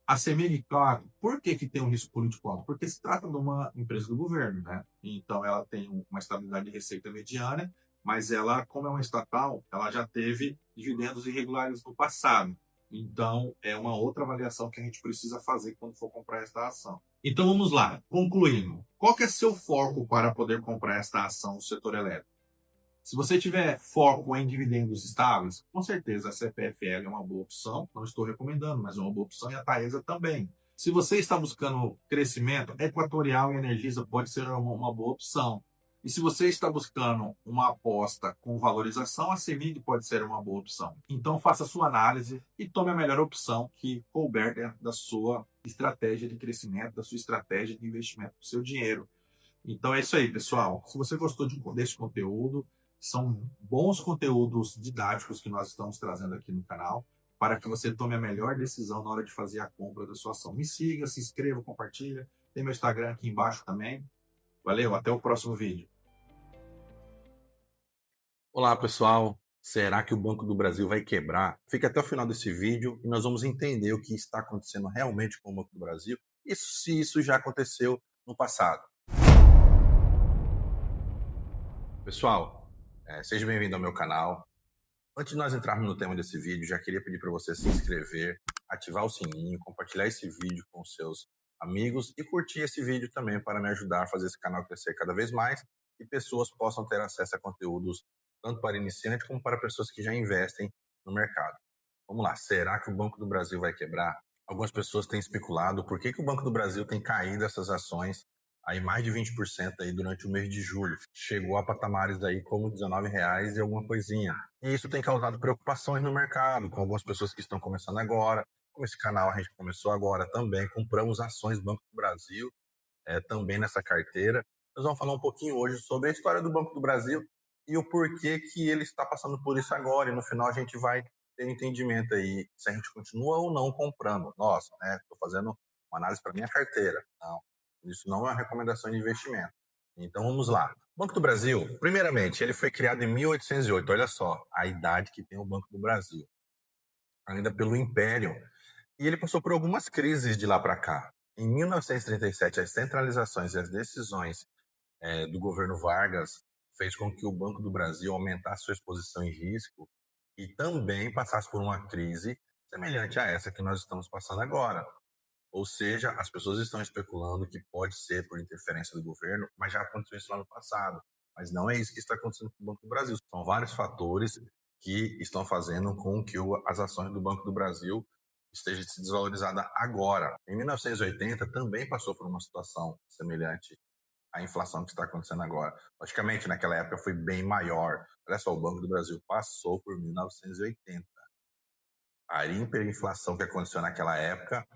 Speaker 2: A CEMIG, claro, por que tem um risco político alto? Porque se trata de uma empresa do governo, né? Então, ela tem uma estabilidade de receita mediana, mas ela, como é uma estatal, ela já teve dividendos irregulares no passado. Então, é uma outra avaliação que a gente precisa fazer quando for comprar esta ação. Então, vamos lá. Concluindo, qual que é seu foco para poder comprar esta ação no setor elétrico? Se você tiver foco em dividendos estáveis, com certeza a CPFL é uma boa opção. Não estou recomendando, mas é uma boa opção, e a Taesa também. Se você está buscando crescimento, Equatorial e Energisa pode ser uma boa opção. E se você está buscando uma aposta com valorização, a CEMIG pode ser uma boa opção. Então faça a sua análise e tome a melhor opção que couber dentro da sua estratégia de crescimento, da sua estratégia de investimento do seu dinheiro. Então é isso aí, pessoal. Se você gostou desse conteúdo, são bons conteúdos didáticos que nós estamos trazendo aqui no canal para que você tome a melhor decisão na hora de fazer a compra da sua ação. Me siga, se inscreva, compartilha. Tem meu Instagram aqui embaixo também. Valeu, até o próximo vídeo.
Speaker 1: Olá, pessoal. Será que o Banco do Brasil vai quebrar? Fique até o final desse vídeo e nós vamos entender o que está acontecendo realmente com o Banco do Brasil e se isso já aconteceu no passado. Pessoal, seja bem-vindo ao meu canal. Antes de nós entrarmos no tema desse vídeo, já queria pedir para você se inscrever, ativar o sininho, compartilhar esse vídeo com seus amigos e curtir esse vídeo também para me ajudar a fazer esse canal crescer cada vez mais e pessoas possam ter acesso a conteúdos tanto para iniciantes como para pessoas que já investem no mercado. Vamos lá, será que o Banco do Brasil vai quebrar? Algumas pessoas têm especulado por que o Banco do Brasil tem caído essas ações aí mais de 20% aí durante o mês de julho. Chegou a patamares aí como R$19 e alguma coisinha. E isso tem causado preocupações no mercado, com algumas pessoas que estão começando agora. Como esse canal a gente começou agora também, compramos ações do Banco do Brasil, também nessa carteira. Nós vamos falar um pouquinho hoje sobre a história do Banco do Brasil e o porquê que ele está passando por isso agora. E no final a gente vai ter um entendimento aí se a gente continua ou não comprando. Nossa, né? Estou fazendo uma análise para minha carteira. Não, isso não é uma recomendação de investimento. Então vamos lá. O Banco do Brasil, primeiramente, ele foi criado em 1808. Olha só a idade que tem o Banco do Brasil. Ainda pelo Império. E ele passou por algumas crises de lá para cá. Em 1937, as centralizações e as decisões do governo Vargas fez com que o Banco do Brasil aumentasse sua exposição em risco e também passasse por uma crise semelhante a essa que nós estamos passando agora. Ou seja, as pessoas estão especulando que pode ser por interferência do governo, mas já aconteceu isso lá no passado. Mas não é isso que está acontecendo com o Banco do Brasil. São vários fatores que estão fazendo com que as ações do Banco do Brasil estejam se desvalorizadas agora. Em 1980 também passou por uma situação semelhante à inflação que está acontecendo agora. Logicamente, naquela época foi bem maior. Olha só, o Banco do Brasil passou por 1980. A hiperinflação que aconteceu naquela época,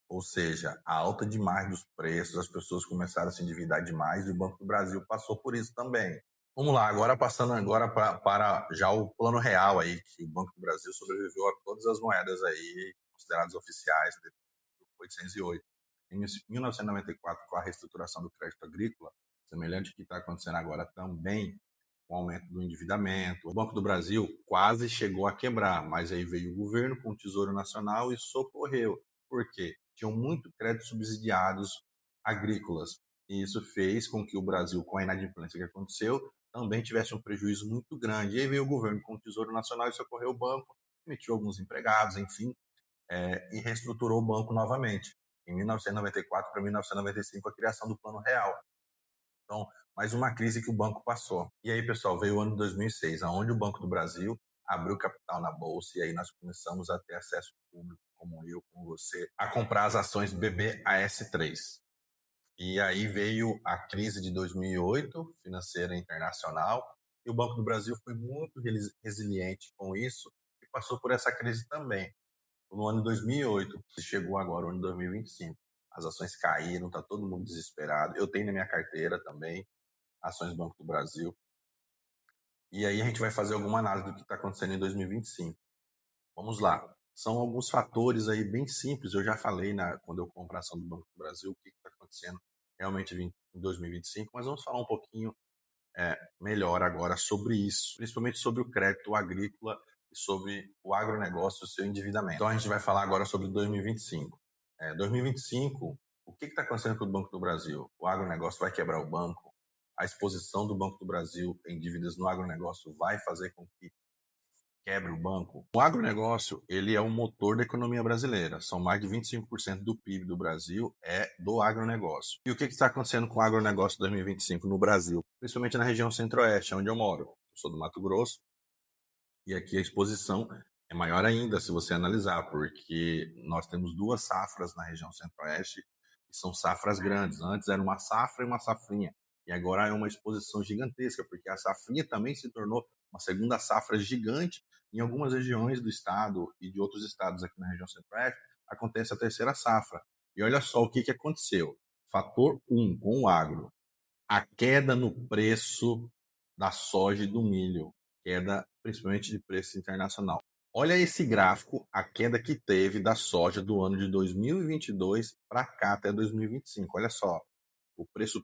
Speaker 1: ou seja, a alta demais dos preços, as pessoas começaram a se endividar demais e o Banco do Brasil passou por isso também. Vamos lá, agora passando agora para já o plano real aí, que o Banco do Brasil sobreviveu a todas as moedas aí consideradas oficiais de 808. Em 1994, com a reestruturação do crédito agrícola, semelhante ao que está acontecendo agora também, com o aumento do endividamento, o Banco do Brasil quase chegou a quebrar, mas aí veio o governo com o Tesouro Nacional e socorreu. Por quê? Tinham muito créditos subsidiados agrícolas. E isso fez com que o Brasil, com a inadimplência que aconteceu, também tivesse um prejuízo muito grande. E aí veio o governo com o Tesouro Nacional e socorreu o banco, demitiu alguns empregados, enfim, e reestruturou o banco novamente. Em 1994 para 1995, a criação do Plano Real. Então, mais uma crise que o banco passou. E aí, pessoal, veio o ano de 2006, onde o Banco do Brasil abriu capital na bolsa e aí nós começamos a ter acesso público, como eu, como você, a comprar as ações BBAS3. E aí veio a crise de 2008, financeira internacional, e o Banco do Brasil foi muito resiliente com isso e passou por essa crise também. No ano de 2008, que chegou agora o ano de 2025. As ações caíram, está todo mundo desesperado. Eu tenho na minha carteira também ações do Banco do Brasil. E aí a gente vai fazer alguma análise do que está acontecendo em 2025. Vamos lá. São alguns fatores aí bem simples. Eu já falei quando eu compro a ação do Banco do Brasil, o que está acontecendo realmente em 2025, mas vamos falar um pouquinho melhor agora sobre isso, principalmente sobre o crédito agrícola e sobre o agronegócio e o seu endividamento. Então a gente vai falar agora sobre 2025. 2025, o que está acontecendo com o Banco do Brasil? O agronegócio vai quebrar o banco? A exposição do Banco do Brasil em dívidas no agronegócio vai fazer com que quebre o banco? O agronegócio, ele é o motor da economia brasileira. São mais de 25% do PIB do Brasil é do agronegócio. E o que está acontecendo com o agronegócio 2025 no Brasil? Principalmente na região centro-oeste, onde eu moro. Eu sou do Mato Grosso. E aqui a exposição é maior ainda, se você analisar, porque nós temos 2 safras na região centro-oeste, e são safras grandes. Antes era uma safra e uma safrinha. E agora é uma exposição gigantesca, porque a safrinha também se tornou uma segunda safra gigante. Em algumas regiões do estado e de outros estados aqui na região centro-oeste, acontece a terceira safra. E olha só o que aconteceu. Fator 1, com o agro. A queda no preço da soja e do milho. Queda principalmente de preço internacional. Olha esse gráfico, a queda que teve da soja do ano de 2022 para cá até 2025. Olha só, o preço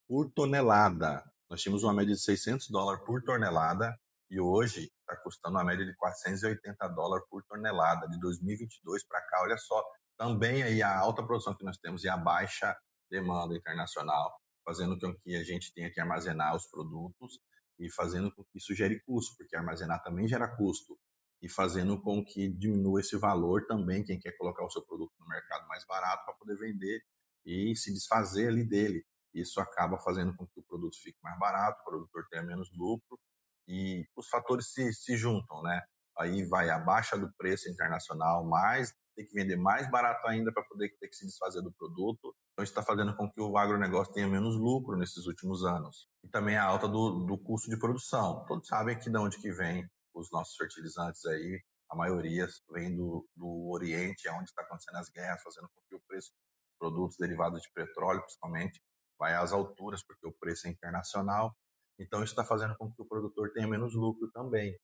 Speaker 1: por tonelada. Nós tínhamos uma média de $600 por tonelada e hoje está custando uma média de $480 por tonelada de 2022 para cá. Olha só, também aí a alta produção que nós temos e a baixa demanda internacional, fazendo com que a gente tenha que armazenar os produtos e fazendo com que isso gere custo, porque armazenar também gera custo, e fazendo com que diminua esse valor também, quem quer colocar o seu produto no mercado mais barato para poder vender e se desfazer ali dele. Isso acaba fazendo com que o produto fique mais barato, o produtor tenha menos lucro e os fatores se juntam, né? Aí vai a baixa do preço internacional, mais tem que vender mais barato ainda para poder ter que se desfazer do produto. Então isso está fazendo com que o agronegócio tenha menos lucro nesses últimos anos. E também a alta do custo de produção. Todos sabem que de onde que vem os nossos fertilizantes aí, a maioria vem do Oriente, onde está acontecendo as guerras, fazendo com que o preço de produtos derivados de petróleo, principalmente, vai às alturas, porque o preço é internacional. Então, isso está fazendo com que o produtor tenha menos lucro também.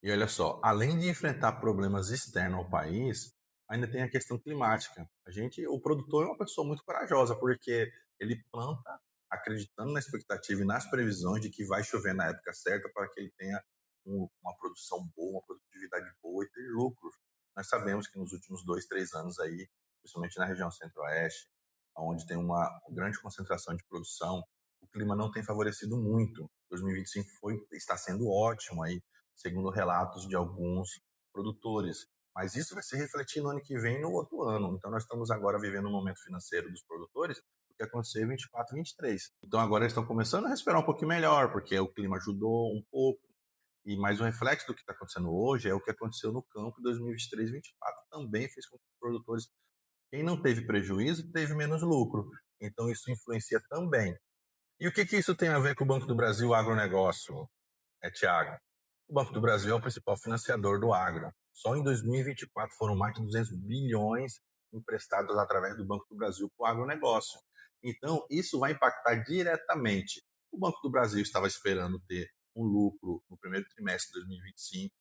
Speaker 1: E olha só, além de enfrentar problemas externos ao país, ainda tem a questão climática. O produtor é uma pessoa muito corajosa, porque ele planta acreditando na expectativa e nas previsões de que vai chover na época certa para que ele tenha uma produção boa, uma produtividade boa e ter lucros. Nós sabemos que nos últimos 2, 3 anos aí, principalmente na região centro-oeste, onde tem uma grande concentração de produção, o clima não tem favorecido muito. 2025 está sendo ótimo aí, segundo relatos de alguns produtores. Mas isso vai se refletir no ano que vem e no outro ano. Então, nós estamos agora vivendo um momento financeiro dos produtores, o que aconteceu em 24 e 23. Então, agora eles estão começando a respirar um pouquinho melhor, porque o clima ajudou um pouco. E mais um reflexo do que está acontecendo hoje é o que aconteceu no campo em 2023 e 2024. Também fez com que os produtores, quem não teve prejuízo, teve menos lucro. Então, isso influencia também. E o que isso tem a ver com o Banco do Brasil, o agronegócio, Thiago? O Banco do Brasil é o principal financiador do agro. Só em 2024 foram mais de 200 bilhões emprestados através do Banco do Brasil para o agronegócio. Então, isso vai impactar diretamente. O Banco do Brasil estava esperando ter um lucro no primeiro trimestre de 2025,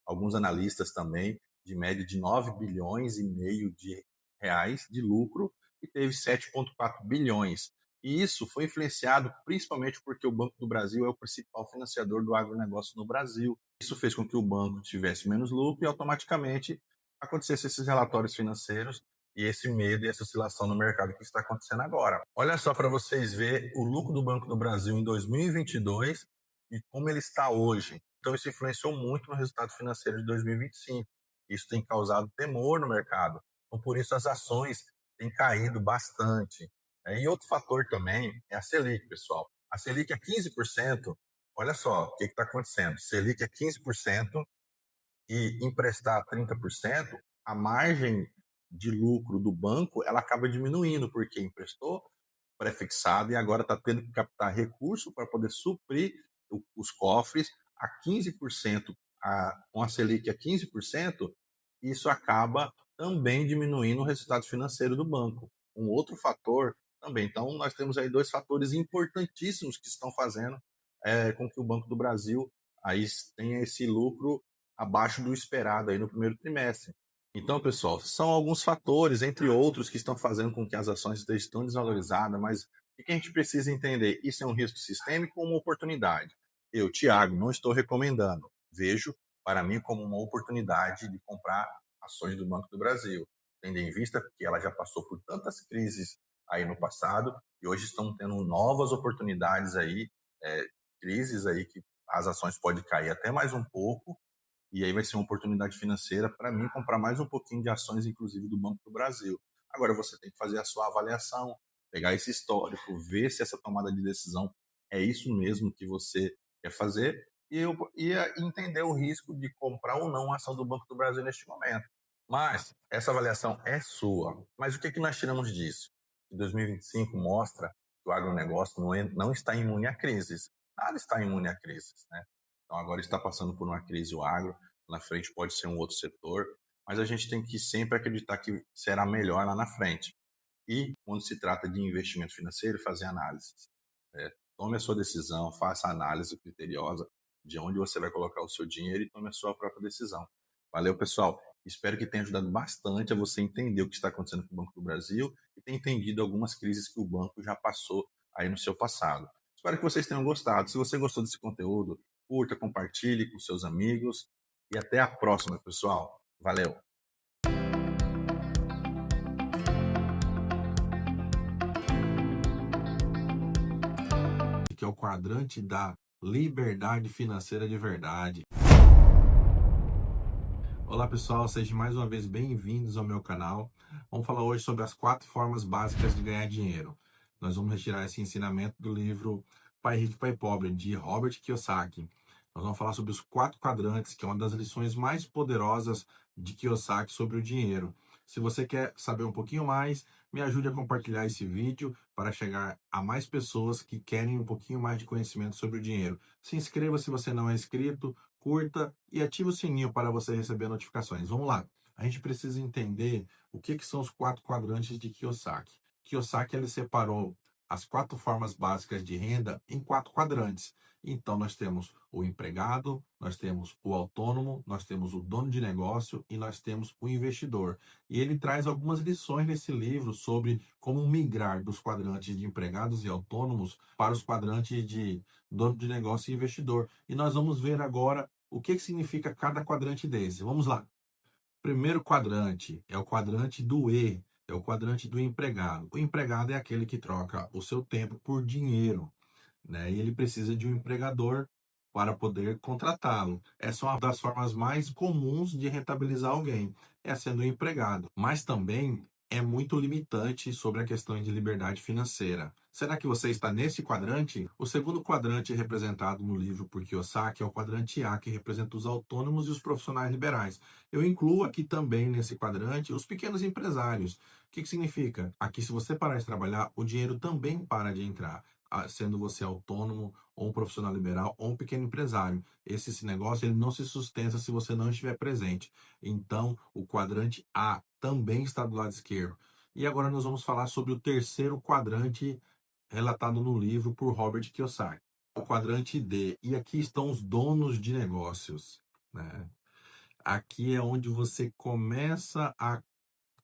Speaker 1: alguns analistas também, de média de 9 bilhões e meio de reais de lucro, e teve 7,4 bilhões. E isso foi influenciado principalmente porque o Banco do Brasil é o principal financiador do agronegócio no Brasil. Isso fez com que o banco tivesse menos lucro e automaticamente acontecesse esses relatórios financeiros e esse medo e essa oscilação no mercado que está acontecendo agora. Olha só para vocês verem o lucro do Banco do Brasil em 2022 e como ele está hoje. Então isso influenciou muito no resultado financeiro de 2025. Isso tem causado temor no mercado. Então por isso as ações têm caído bastante. E outro fator também é a Selic, pessoal. A Selic é 15%, olha só o que está acontecendo. Selic é 15% e emprestar 30%, a margem de lucro do banco ela acaba diminuindo, porque emprestou pré-fixado e agora está tendo que captar recurso para poder suprir os cofres a 15%, com a Selic a 15%, isso acaba também diminuindo o resultado financeiro do banco. Um outro fator também. Então, nós temos aí dois fatores importantíssimos que estão fazendo com que o Banco do Brasil aí tenha esse lucro abaixo do esperado aí no primeiro trimestre. Então, pessoal, são alguns fatores, entre outros, que estão fazendo com que as ações estejam tão desvalorizadas, mas o que a gente precisa entender? Isso é um risco sistêmico ou uma oportunidade? Eu, Tiago, não estou recomendando. Vejo, para mim, como uma oportunidade de comprar ações do Banco do Brasil, tendo em vista que ela já passou por tantas crises aí no passado e hoje estão tendo novas oportunidades aí, crises aí que as ações podem cair até mais um pouco, e aí vai ser uma oportunidade financeira para mim comprar mais um pouquinho de ações, inclusive do Banco do Brasil. Agora você tem que fazer a sua avaliação, pegar esse histórico, ver se essa tomada de decisão é isso mesmo que você quer fazer e entender o risco de comprar ou não a ação do Banco do Brasil neste momento. Mas essa avaliação é sua. Mas o que nós tiramos disso? 2025 mostra que o agronegócio não está imune a crises. Nada está imune a crises, né? Então agora está passando por uma crise o agro, na frente pode ser um outro setor, mas a gente tem que sempre acreditar que será melhor lá na frente. E quando se trata de investimento financeiro, fazer análises. Tome a sua decisão, faça a análise criteriosa de onde você vai colocar o seu dinheiro e tome a sua própria decisão. Valeu, pessoal. Espero que tenha ajudado bastante a você entender o que está acontecendo com o Banco do Brasil e ter entendido algumas crises que o banco já passou aí no seu passado. Espero que vocês tenham gostado. Se você gostou desse conteúdo, curta, compartilhe com seus amigos e até a próxima, pessoal. Valeu!
Speaker 2: Que é o quadrante da liberdade financeira de verdade. Olá pessoal, sejam mais uma vez bem-vindos ao meu canal. Vamos falar hoje sobre as 4 formas básicas de ganhar dinheiro. Nós vamos retirar esse ensinamento do livro Pai Rico e Pai Pobre, de Robert Kiyosaki. Nós vamos falar sobre os 4 quadrantes, que é uma das lições mais poderosas de Kiyosaki sobre o dinheiro. Se você quer saber um pouquinho mais, me ajude a compartilhar esse vídeo para chegar a mais pessoas que querem um pouquinho mais de conhecimento sobre o dinheiro. Se inscreva se você não é inscrito, curta e ative o sininho para você receber notificações. Vamos lá. A gente precisa entender o que são os 4 quadrantes de Kiyosaki. Kiyosaki ele separou as 4 formas básicas de renda em 4 quadrantes. Então, nós temos o empregado, nós temos o autônomo, nós temos o dono de negócio e nós temos o investidor. E ele traz algumas lições nesse livro sobre como migrar dos quadrantes de empregados e autônomos para os quadrantes de dono de negócio e investidor. E nós vamos ver agora o que significa cada quadrante desse. Vamos lá. Primeiro quadrante é o quadrante do E, é o quadrante do empregado. O empregado é aquele que troca o seu tempo por dinheiro, né? E ele precisa de um empregador para poder contratá-lo. Essa é uma das formas mais comuns de rentabilizar alguém, é sendo um empregado. Mas também é muito limitante sobre a questão de liberdade financeira. Será que você está nesse quadrante? O segundo quadrante representado no livro por Kiyosaki é o quadrante A, que representa os autônomos e os profissionais liberais. Eu incluo aqui também nesse quadrante os pequenos empresários. O que significa? Aqui, se você parar de trabalhar, o dinheiro também para de entrar, sendo você autônomo, ou um profissional liberal, ou um pequeno empresário. Esse negócio ele não se sustenta se você não estiver presente. Então, o quadrante A também está do lado esquerdo. E agora nós vamos falar sobre o terceiro quadrante relatado no livro por Robert Kiyosaki, o quadrante D. E aqui estão os donos de negócios, né? Aqui é onde você começa a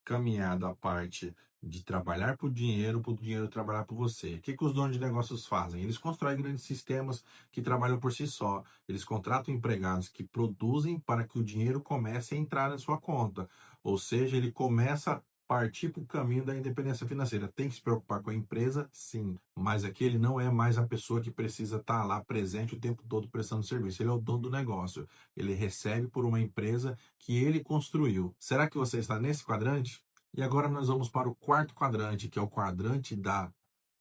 Speaker 2: caminhar da parte de trabalhar por dinheiro para o dinheiro trabalhar por você. O que os donos de negócios fazem? Eles constroem grandes sistemas que trabalham por si só. Eles contratam empregados que produzem para que o dinheiro comece a entrar na sua conta. Ou seja, ele começa a partir para o caminho da independência financeira. Tem que se preocupar com a empresa? Sim. Mas aqui ele não é mais a pessoa que precisa estar lá presente o tempo todo prestando serviço. Ele é o dono do negócio. Ele recebe por uma empresa que ele construiu. Será que você está nesse quadrante? E agora nós vamos para o quarto quadrante, que é o quadrante da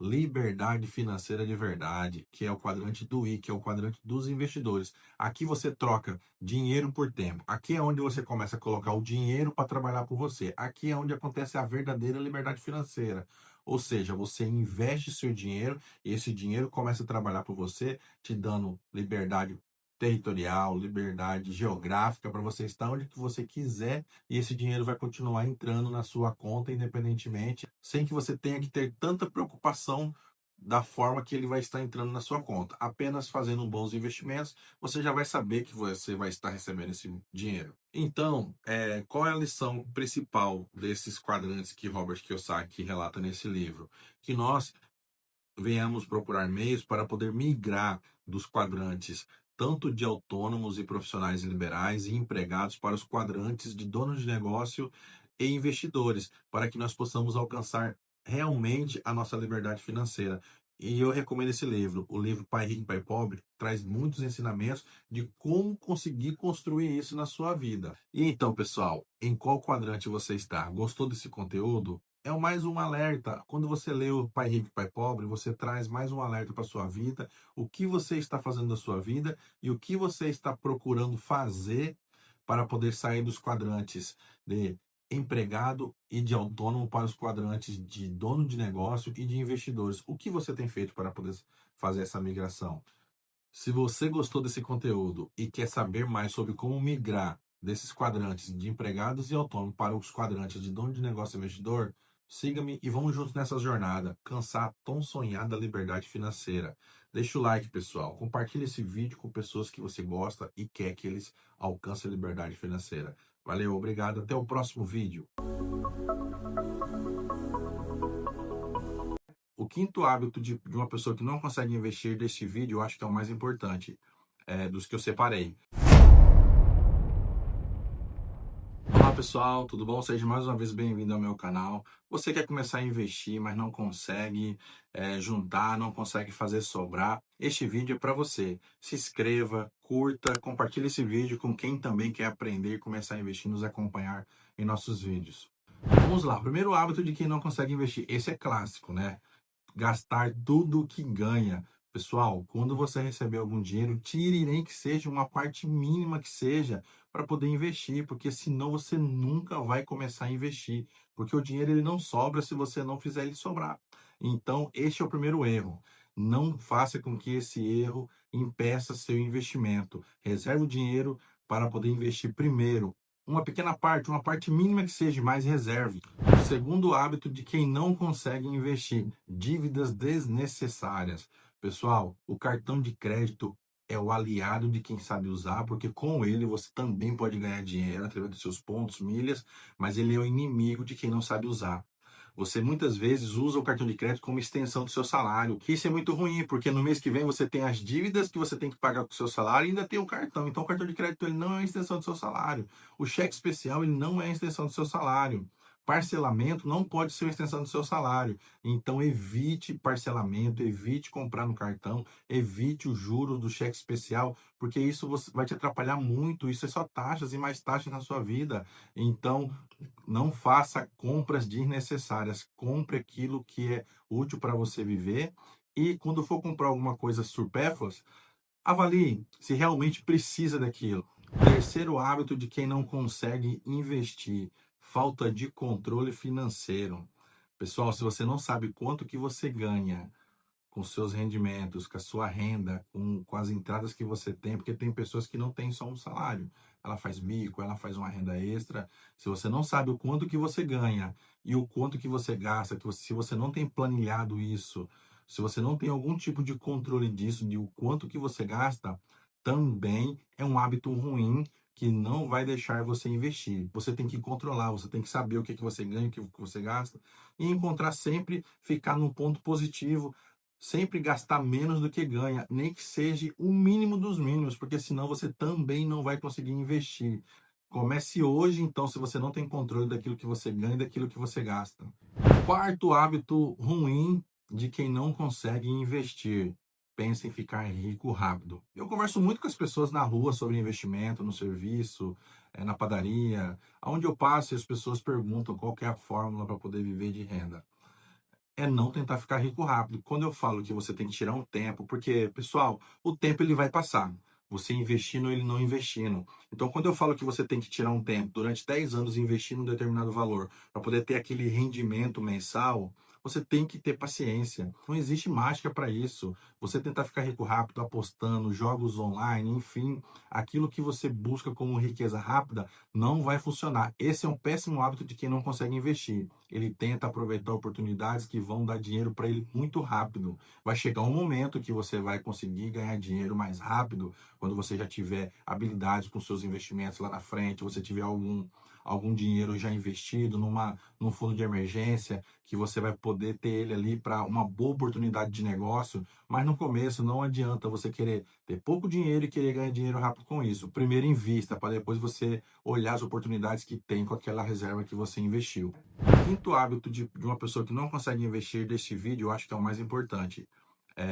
Speaker 2: liberdade financeira de verdade, que é o quadrante do I, que é o quadrante dos investidores. Aqui você troca dinheiro por tempo. Aqui é onde você começa a colocar o dinheiro para trabalhar por você. Aqui é onde acontece a verdadeira liberdade financeira. Ou seja, você investe seu dinheiro e esse dinheiro começa a trabalhar por você, te dando liberdade territorial, liberdade geográfica para você estar onde que você quiser e esse dinheiro vai continuar entrando na sua conta independentemente, sem que você tenha que ter tanta preocupação da forma que ele vai estar entrando na sua conta. Apenas fazendo bons investimentos, você já vai saber que você vai estar recebendo esse dinheiro. Então, qual é a lição principal desses quadrantes que Robert Kiyosaki relata nesse livro? Que nós venhamos procurar meios para poder migrar dos quadrantes tanto de autônomos e profissionais liberais e empregados para os quadrantes de donos de negócio e investidores, para que nós possamos alcançar realmente a nossa liberdade financeira. E eu recomendo esse livro, o livro Pai Rico, Pai Pobre, traz muitos ensinamentos de como conseguir construir isso na sua vida. E então, pessoal, em qual quadrante você está? Gostou desse conteúdo? É mais um alerta. Quando você lê o Pai Rico e Pai Pobre, você traz mais um alerta para a sua vida, o que você está fazendo da sua vida e o que você está procurando fazer para poder sair dos quadrantes de empregado e de autônomo para os quadrantes de dono de negócio e de investidores. O que você tem feito para poder fazer essa migração? Se você gostou desse conteúdo e quer saber mais sobre como migrar desses quadrantes de empregados e autônomos para os quadrantes de dono de negócio e investidor, siga-me e vamos juntos nessa jornada, alcançar a tão sonhada liberdade financeira. Deixa o like, pessoal. Compartilhe esse vídeo com pessoas que você gosta e quer que eles alcancem a liberdade financeira. Valeu, obrigado. Até o próximo vídeo. O quinto hábito de uma pessoa que não consegue investir deste vídeo, eu acho que é o mais importante, dos que eu separei. Olá pessoal, tudo bom? Seja mais uma vez bem-vindo ao meu canal. Você quer começar a investir, mas não consegue juntar, não consegue fazer sobrar? Este vídeo é para você. Se inscreva, curta, compartilhe esse vídeo com quem também quer aprender e começar a investir, nos acompanhar em nossos vídeos. Vamos lá, primeiro hábito de quem não consegue investir. Esse é clássico, né? Gastar tudo o que ganha. Pessoal, quando você receber algum dinheiro, tire nem que seja uma parte mínima que seja para poder investir, porque senão você nunca vai começar a investir, porque o dinheiro ele não sobra se você não fizer ele sobrar. Então, este é o primeiro erro. Não faça com que esse erro impeça seu investimento. Reserve o dinheiro para poder investir primeiro. Uma parte mínima que seja, mas reserve. O segundo hábito de quem não consegue investir, dívidas desnecessárias. Pessoal, o cartão de crédito é o aliado de quem sabe usar, porque com ele você também pode ganhar dinheiro através dos seus pontos, milhas, mas ele é o inimigo de quem não sabe usar. Você muitas vezes usa o cartão de crédito como extensão do seu salário. Isso é muito ruim, porque no mês que vem você tem as dívidas que você tem que pagar com o seu salário e ainda tem o cartão. Então o cartão de crédito ele não é uma extensão do seu salário. O cheque especial ele não é a extensão do seu salário. Parcelamento não pode ser uma extensão do seu salário. Então evite parcelamento, evite comprar no cartão, evite os juros do cheque especial, porque isso vai te atrapalhar muito. Isso é só taxas e mais taxas na sua vida. Então não faça compras desnecessárias. Compre aquilo que é útil para você viver. E quando for comprar alguma coisa supérflua, avalie se realmente precisa daquilo. Terceiro hábito de quem não consegue investir: falta de controle financeiro. Pessoal, se você não sabe quanto que você ganha com seus rendimentos, com a sua renda, com as entradas que você tem, porque tem pessoas que não têm só um salário. Ela faz bico, ela faz uma renda extra. Se você não sabe o quanto que você ganha e o quanto que você gasta, se você não tem planilhado isso, se você não tem algum tipo de controle disso, de o quanto que você gasta, também é um hábito ruim que não vai deixar você investir. Você tem que controlar, você tem que saber o que que você ganha, o que você gasta e encontrar sempre ficar num ponto positivo. Sempre gastar menos do que ganha, nem que seja o mínimo dos mínimos, porque senão você também não vai conseguir investir. Comece hoje, então, se você não tem controle daquilo que você ganha e daquilo que você gasta. Quarto hábito ruim de quem não consegue investir: pensa em ficar rico rápido. Eu converso muito com as pessoas na rua sobre investimento, no serviço, na padaria, aonde eu passo e as pessoas perguntam qual que é a fórmula para poder viver de renda. é não tentar ficar rico rápido. Quando eu falo que você tem que tirar um tempo, porque, pessoal, o tempo ele vai passar. Você investindo, ele não investindo. Então, quando eu falo que você tem que tirar um tempo durante 10 anos e investir num determinado valor para poder ter aquele rendimento mensal, você tem que ter paciência. Não existe mágica para isso. Você tentar ficar rico rápido apostando, jogos online, enfim, aquilo que você busca como riqueza rápida não vai funcionar. Esse é um péssimo hábito de quem não consegue investir. Ele tenta aproveitar oportunidades que vão dar dinheiro para ele muito rápido. Vai chegar um momento que você vai conseguir ganhar dinheiro mais rápido quando você já tiver habilidades com seus investimentos lá na frente, você tiver algum dinheiro já investido num fundo de emergência, que você vai poder ter ele ali para uma boa oportunidade de negócio, mas no começo não adianta você querer ter pouco dinheiro e querer ganhar dinheiro rápido com isso. Primeiro invista, para depois você olhar as oportunidades que tem com aquela reserva que você investiu. Quinto hábito de uma pessoa que não consegue investir deste vídeo, eu acho que é o mais importante,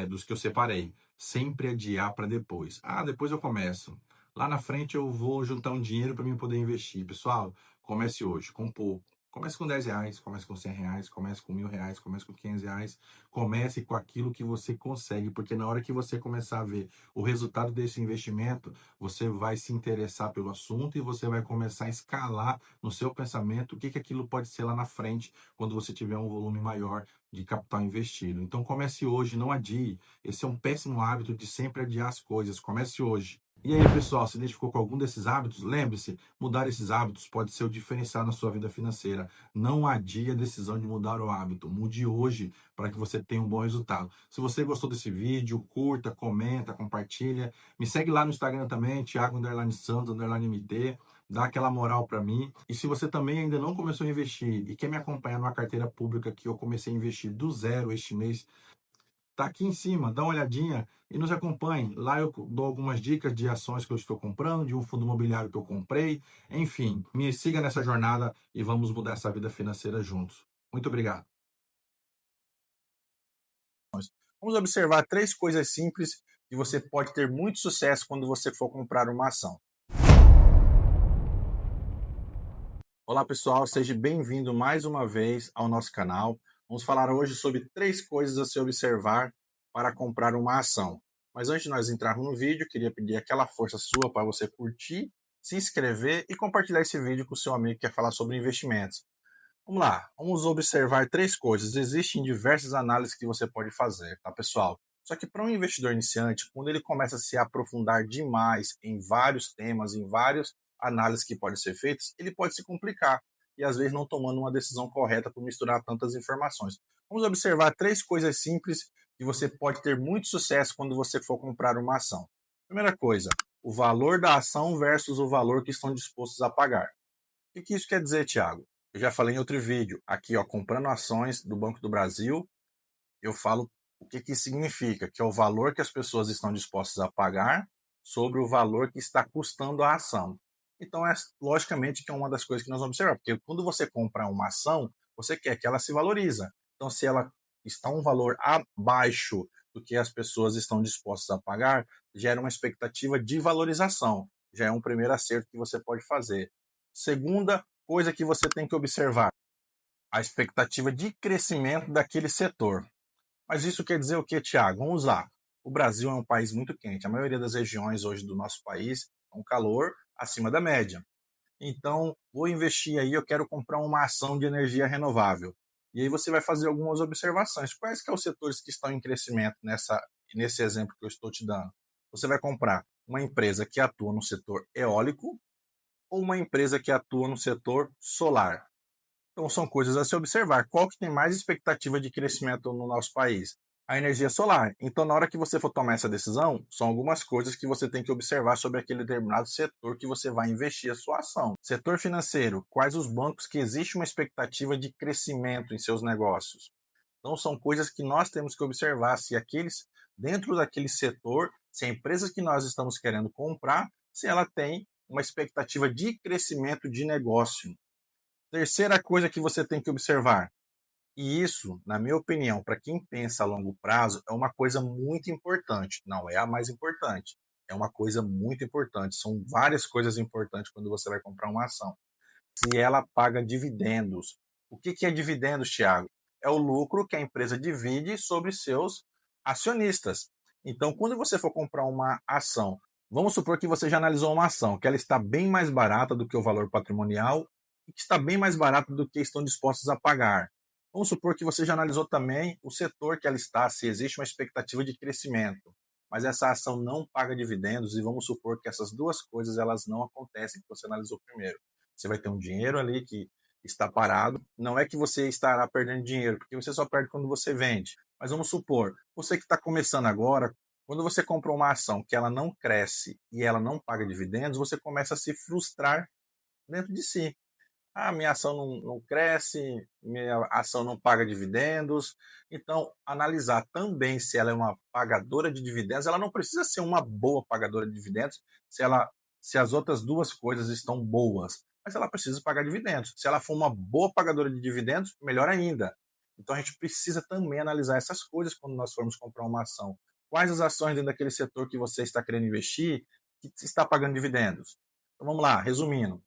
Speaker 2: dos que eu separei. Sempre adiar para depois. Ah, depois eu começo. Lá na frente eu vou juntar um dinheiro para mim poder investir. Pessoal, comece hoje, com pouco. Comece com R$ 10, comece com R$ 100, comece com R$ 1.000, comece com R$ 500. Comece com aquilo que você consegue, porque na hora que você começar a ver o resultado desse investimento, você vai se interessar pelo assunto e você vai começar a escalar no seu pensamento o que que aquilo pode ser lá na frente, quando você tiver um volume maior de capital investido. Então comece hoje, não adie. Esse é um péssimo hábito de sempre adiar as coisas. Comece hoje. E aí, pessoal, se identificou com algum desses hábitos? Lembre-se, mudar esses hábitos pode ser o diferencial na sua vida financeira. Não adie a decisão de mudar o hábito. Mude hoje para que você tenha um bom resultado. Se você gostou desse vídeo, curta, comenta, compartilha. Me segue lá no Instagram também, Thiago_Santos_MT. Dá aquela moral para mim. E se você também ainda não começou a investir e quer me acompanhar numa carteira pública que eu comecei a investir do zero este mês, tá aqui em cima, dá uma olhadinha e nos acompanhe. Lá eu dou algumas dicas de ações que eu estou comprando, de um fundo imobiliário que eu comprei. Enfim, me siga nessa jornada e vamos mudar essa vida financeira juntos. Muito obrigado.
Speaker 1: Vamos observar três coisas simples que você pode ter muito sucesso quando você for comprar uma ação. Olá pessoal, seja bem-vindo mais uma vez ao nosso canal. Vamos falar hoje sobre três coisas a se observar para comprar uma ação. Mas antes de nós entrarmos no vídeo, queria pedir aquela força sua para você curtir, se inscrever e compartilhar esse vídeo com o seu amigo que quer falar sobre investimentos. Vamos lá, vamos observar três coisas. Existem diversas análises que você pode fazer, tá, pessoal? Só que para um investidor iniciante, quando ele começa a se aprofundar demais em vários temas, em várias análises que podem ser feitas, ele pode se complicar e às vezes não tomando uma decisão correta por misturar tantas informações. Vamos observar três coisas simples que você pode ter muito sucesso quando você for comprar uma ação. Primeira coisa, o valor da ação versus o valor que estão dispostos a pagar. O que isso quer dizer, Thiago? Eu já falei em outro vídeo, aqui ó, comprando ações do Banco do Brasil, eu falo o que isso significa, que é o valor que as pessoas estão dispostas a pagar sobre o valor que está custando a ação. Então, logicamente que é uma das coisas que nós vamos observar, porque quando você compra uma ação, você quer que ela se valorize. Então, se ela está um valor abaixo do que as pessoas estão dispostas a pagar, gera uma expectativa de valorização. Já é um primeiro acerto que você pode fazer. Segunda coisa que você tem que observar, a expectativa de crescimento daquele setor. Mas isso quer dizer o que, Thiago? Vamos lá. O Brasil é um país muito quente. A maioria das regiões hoje do nosso país é um calor acima da média. Então, vou investir aí, eu quero comprar uma ação de energia renovável. E aí você vai fazer algumas observações. Quais que são os setores que estão em crescimento nesse exemplo que eu estou te dando? Você vai comprar uma empresa que atua no setor eólico ou uma empresa que atua no setor solar? Então, são coisas a se observar. Qual que tem mais expectativa de crescimento no nosso país? A energia solar. Então, na hora que você for tomar essa decisão, são algumas coisas que você tem que observar sobre aquele determinado setor que você vai investir a sua ação. Setor financeiro. Quais os bancos que existe uma expectativa de crescimento em seus negócios? Então, são coisas que nós temos que observar se dentro daquele setor, se a empresa que nós estamos querendo comprar, se ela tem uma expectativa de crescimento de negócio. Terceira coisa que você tem que observar, e isso, na minha opinião, para quem pensa a longo prazo, é uma coisa muito importante. Não é a mais importante, é uma coisa muito importante. São várias coisas importantes quando você vai comprar uma ação. Se ela paga dividendos. O que é dividendos, Thiago? é o lucro que a empresa divide sobre seus acionistas. Então, quando você for comprar uma ação, vamos supor que você já analisou uma ação, que ela está bem mais barata do que o valor patrimonial e que está bem mais barata do que estão dispostos a pagar. Vamos supor que você já analisou também o setor que ela está, se existe uma expectativa de crescimento, mas essa ação não paga dividendos e vamos supor que essas duas coisas elas não acontecem que você analisou primeiro. Você vai ter um dinheiro ali que está parado, não é que você estará perdendo dinheiro, porque você só perde quando você vende. Mas vamos supor, você que está começando agora, quando você compra uma ação que ela não cresce e ela não paga dividendos, você começa a se frustrar dentro de si. Ah, minha ação não cresce, minha ação não paga dividendos. Então, analisar também se ela é uma pagadora de dividendos, ela não precisa ser uma boa pagadora de dividendos se as outras duas coisas estão boas, mas ela precisa pagar dividendos. Se ela for uma boa pagadora de dividendos, melhor ainda. Então, a gente precisa também analisar essas coisas quando nós formos comprar uma ação. Quais as ações dentro daquele setor que você está querendo investir que está pagando dividendos? Então, vamos lá, resumindo.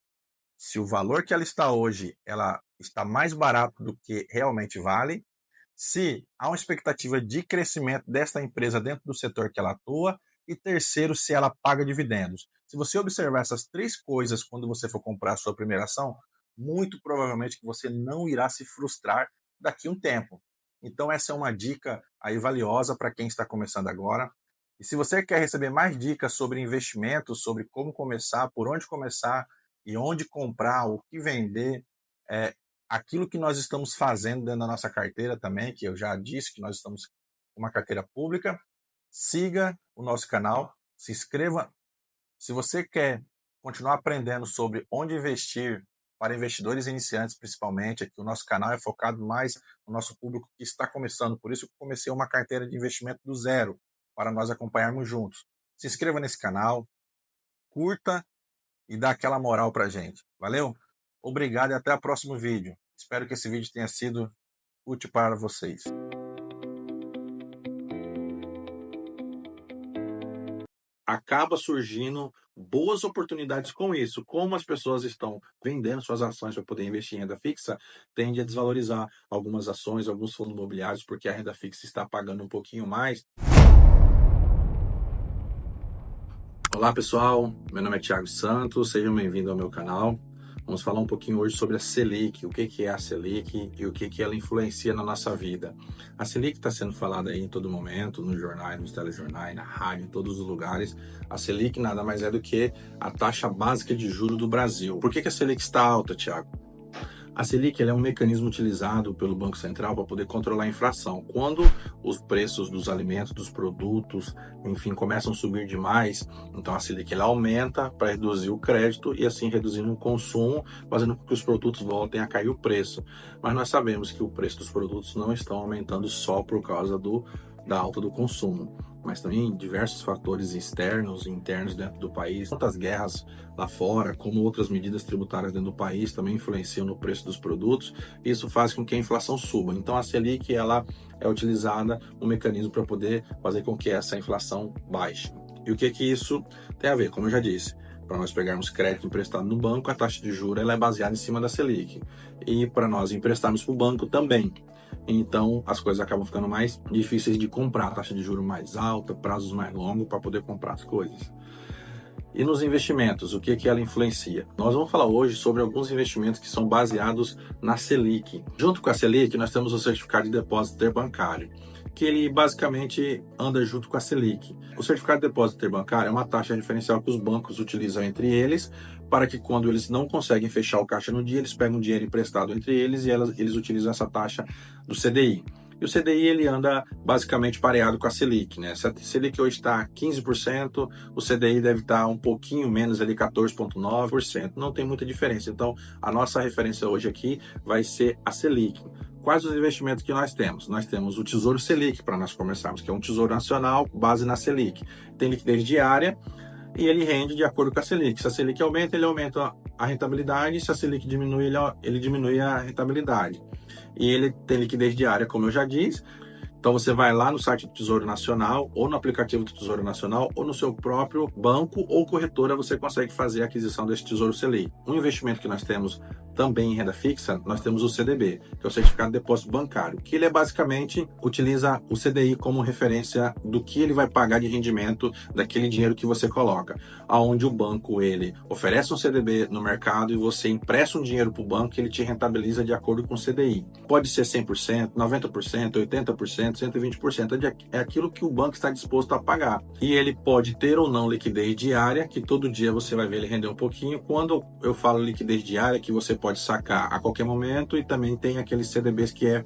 Speaker 1: Se o valor que ela está hoje, ela está mais barato do que realmente vale, se há uma expectativa de crescimento desta empresa dentro do setor que ela atua, e terceiro, se ela paga dividendos. Se você observar essas três coisas quando você for comprar a sua primeira ação, muito provavelmente que você não irá se frustrar daqui a um tempo. Então essa é uma dica aí valiosa para quem está começando agora. E se você quer receber mais dicas sobre investimentos, sobre como começar, por onde começar, e onde comprar, o que vender, aquilo que nós estamos fazendo dentro da nossa carteira também, que eu já disse que nós estamos com uma carteira pública. Siga o nosso canal, se inscreva. Se você quer continuar aprendendo sobre onde investir para investidores iniciantes, principalmente, aqui o nosso canal é focado mais no nosso público que está começando, por isso eu comecei uma carteira de investimento do zero, para nós acompanharmos juntos. Se inscreva nesse canal, curta e dá aquela moral pra gente. Valeu? Obrigado e até o próximo vídeo. Espero que esse vídeo tenha sido útil para vocês.
Speaker 2: Acaba surgindo boas oportunidades com isso. Como as pessoas estão vendendo suas ações para poder investir em renda fixa, tende a desvalorizar algumas ações, alguns fundos imobiliários, porque a renda fixa está pagando um pouquinho mais. Olá pessoal, meu nome é Thiago Santos, sejam bem-vindos ao meu canal. Vamos falar um pouquinho hoje sobre a Selic, o que é a Selic e o que ela influencia na nossa vida. A Selic está sendo falada aí em todo momento, nos jornais, nos telejornais, na rádio, em todos os lugares. A Selic nada mais é do que a taxa básica de juros do Brasil. Por que a Selic está alta, Thiago? A Selic é um mecanismo utilizado pelo Banco Central para poder controlar a inflação. Quando os preços dos alimentos, dos produtos, enfim, começam a subir demais, então a Selic ela aumenta para reduzir o crédito e assim reduzindo o consumo, fazendo com que os produtos voltem a cair o preço. Mas nós sabemos que o preço dos produtos não estão aumentando só por causa da alta do consumo, mas também diversos fatores externos e internos dentro do país, tanto as guerras lá fora, como outras medidas tributárias dentro do país também influenciam no preço dos produtos. Isso faz com que a inflação suba. Então a Selic ela é utilizada um mecanismo para poder fazer com que essa inflação baixe. E o que isso tem a ver? Como eu já disse, para nós pegarmos crédito emprestado no banco, a taxa de juros ela é baseada em cima da Selic. E para nós emprestarmos para o banco também. Então as coisas acabam ficando mais difíceis de comprar, taxa de juros mais alta, prazos mais longos para poder comprar as coisas. E nos investimentos, o que ela influencia? Nós vamos falar hoje sobre alguns investimentos que são baseados na Selic. Junto com a Selic, nós temos o certificado de depósito interbancário, que ele basicamente anda junto com a Selic. O certificado de depósito interbancário é uma taxa referencial que os bancos utilizam entre eles, para que quando eles não conseguem fechar o caixa no dia, eles pegam dinheiro emprestado entre eles e eles utilizam essa taxa do CDI. E o CDI ele anda basicamente pareado com a Selic, né? Se a Selic hoje está 15%, o CDI deve estar um pouquinho menos ali, 14,9%. Não tem muita diferença. Então, a nossa referência hoje aqui vai ser a Selic. Quais os investimentos que nós temos? Nós temos o Tesouro Selic, para nós começarmos, que é um tesouro nacional com base na Selic. Tem liquidez diária e ele rende de acordo com a Selic. Se a Selic aumenta, ele aumenta a rentabilidade. Se a Selic diminui, ele diminui a rentabilidade. E ele tem liquidez diária, como eu já disse. Então você vai lá no site do Tesouro Nacional, ou no aplicativo do Tesouro Nacional, ou no seu próprio banco ou corretora, você consegue fazer a aquisição desse Tesouro Selic. Um investimento que nós temos também em renda fixa, nós temos o CDB, que é o Certificado de Depósito Bancário, que ele basicamente utiliza o CDI como referência do que ele vai pagar de rendimento daquele dinheiro que você coloca, aonde o banco ele oferece um CDB no mercado e você empresta um dinheiro para o banco e ele te rentabiliza de acordo com o CDI. Pode ser 100%, 90%, 80%, 120%, é aquilo que o banco está disposto a pagar. E ele pode ter ou não liquidez diária, que todo dia você vai ver ele render um pouquinho. Quando eu falo liquidez diária, que você pode sacar a qualquer momento, e também tem aqueles CDBs que é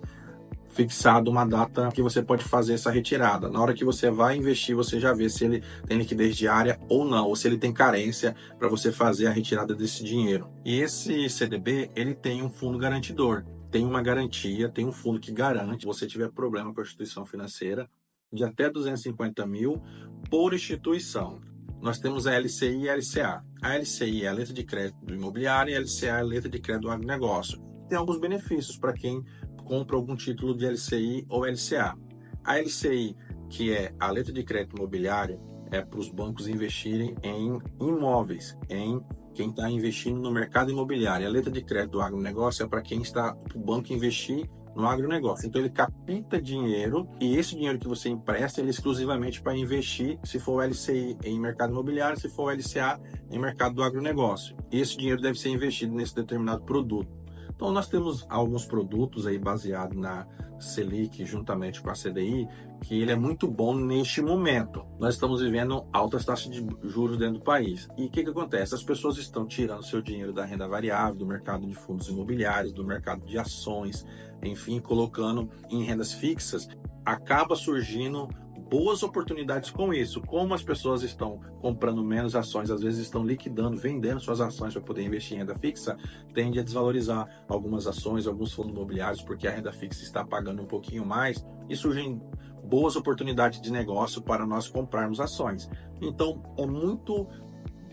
Speaker 2: fixado uma data que você pode fazer essa retirada. Na hora que você vai investir, você já vê se ele tem liquidez diária ou não, ou se ele tem carência para você fazer a retirada desse dinheiro. E esse CDB, ele tem um fundo garantidor, tem uma garantia, tem um fundo que garante, se você tiver problema com a instituição financeira, de até 250 mil por instituição. Nós temos a LCI e a LCA. A LCI é a letra de crédito do imobiliário e a LCA é a letra de crédito do agronegócio. Tem alguns benefícios para quem compra algum título de LCI ou LCA. A LCI, que é a letra de crédito imobiliário, é para os bancos investirem em imóveis, em quem está investindo no mercado imobiliário. A letra de crédito do agronegócio é para quem está, para o banco investir no agronegócio. Então ele capta dinheiro e esse dinheiro que você empresta ele é exclusivamente para investir, se for o LCI em mercado imobiliário, se for o LCA em mercado do agronegócio. E esse dinheiro deve ser investido nesse determinado produto. Então nós temos alguns produtos aí baseados na Selic juntamente com a CDI, que ele é muito bom neste momento. Nós estamos vivendo altas taxas de juros dentro do país. E o que acontece? As pessoas estão tirando seu dinheiro da renda variável, do mercado de fundos imobiliários, do mercado de ações, enfim, colocando em rendas fixas. Acaba surgindo boas oportunidades com isso. Como as pessoas estão comprando menos ações, às vezes estão liquidando, vendendo suas ações para poder investir em renda fixa, tende a desvalorizar algumas ações, alguns fundos imobiliários, porque a renda fixa está pagando um pouquinho mais e surgem boas oportunidades de negócio para nós comprarmos ações. Então, é muito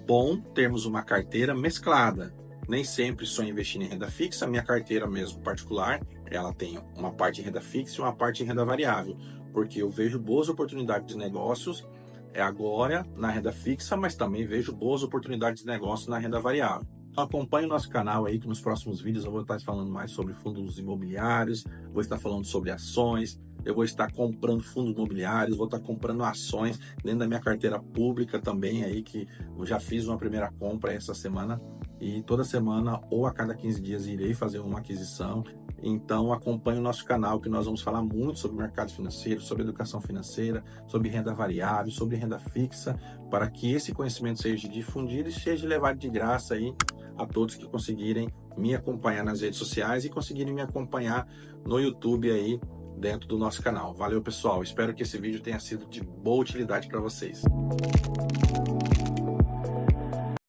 Speaker 2: bom termos uma carteira mesclada. Nem sempre só investindo em renda fixa, a minha carteira mesmo particular, ela tem uma parte em renda fixa e uma parte em renda variável, porque eu vejo boas oportunidades de negócios agora na renda fixa, mas também vejo boas oportunidades de negócio na renda variável. Então, acompanhe o nosso canal aí, que nos próximos vídeos eu vou estar falando mais sobre fundos imobiliários, vou estar falando sobre ações, eu vou estar comprando fundos imobiliários, vou estar comprando ações dentro da minha carteira pública também aí, que eu já fiz uma primeira compra essa semana e toda semana ou a cada 15 dias irei fazer uma aquisição. Então acompanhe o nosso canal, que nós vamos falar muito sobre mercado financeiro, sobre educação financeira, sobre renda variável, sobre renda fixa, para que esse conhecimento seja difundido e seja levado de graça aí a todos que conseguirem me acompanhar nas redes sociais e conseguirem me acompanhar no YouTube aí dentro do nosso canal. Valeu, pessoal. Espero que esse vídeo tenha sido de boa utilidade para vocês.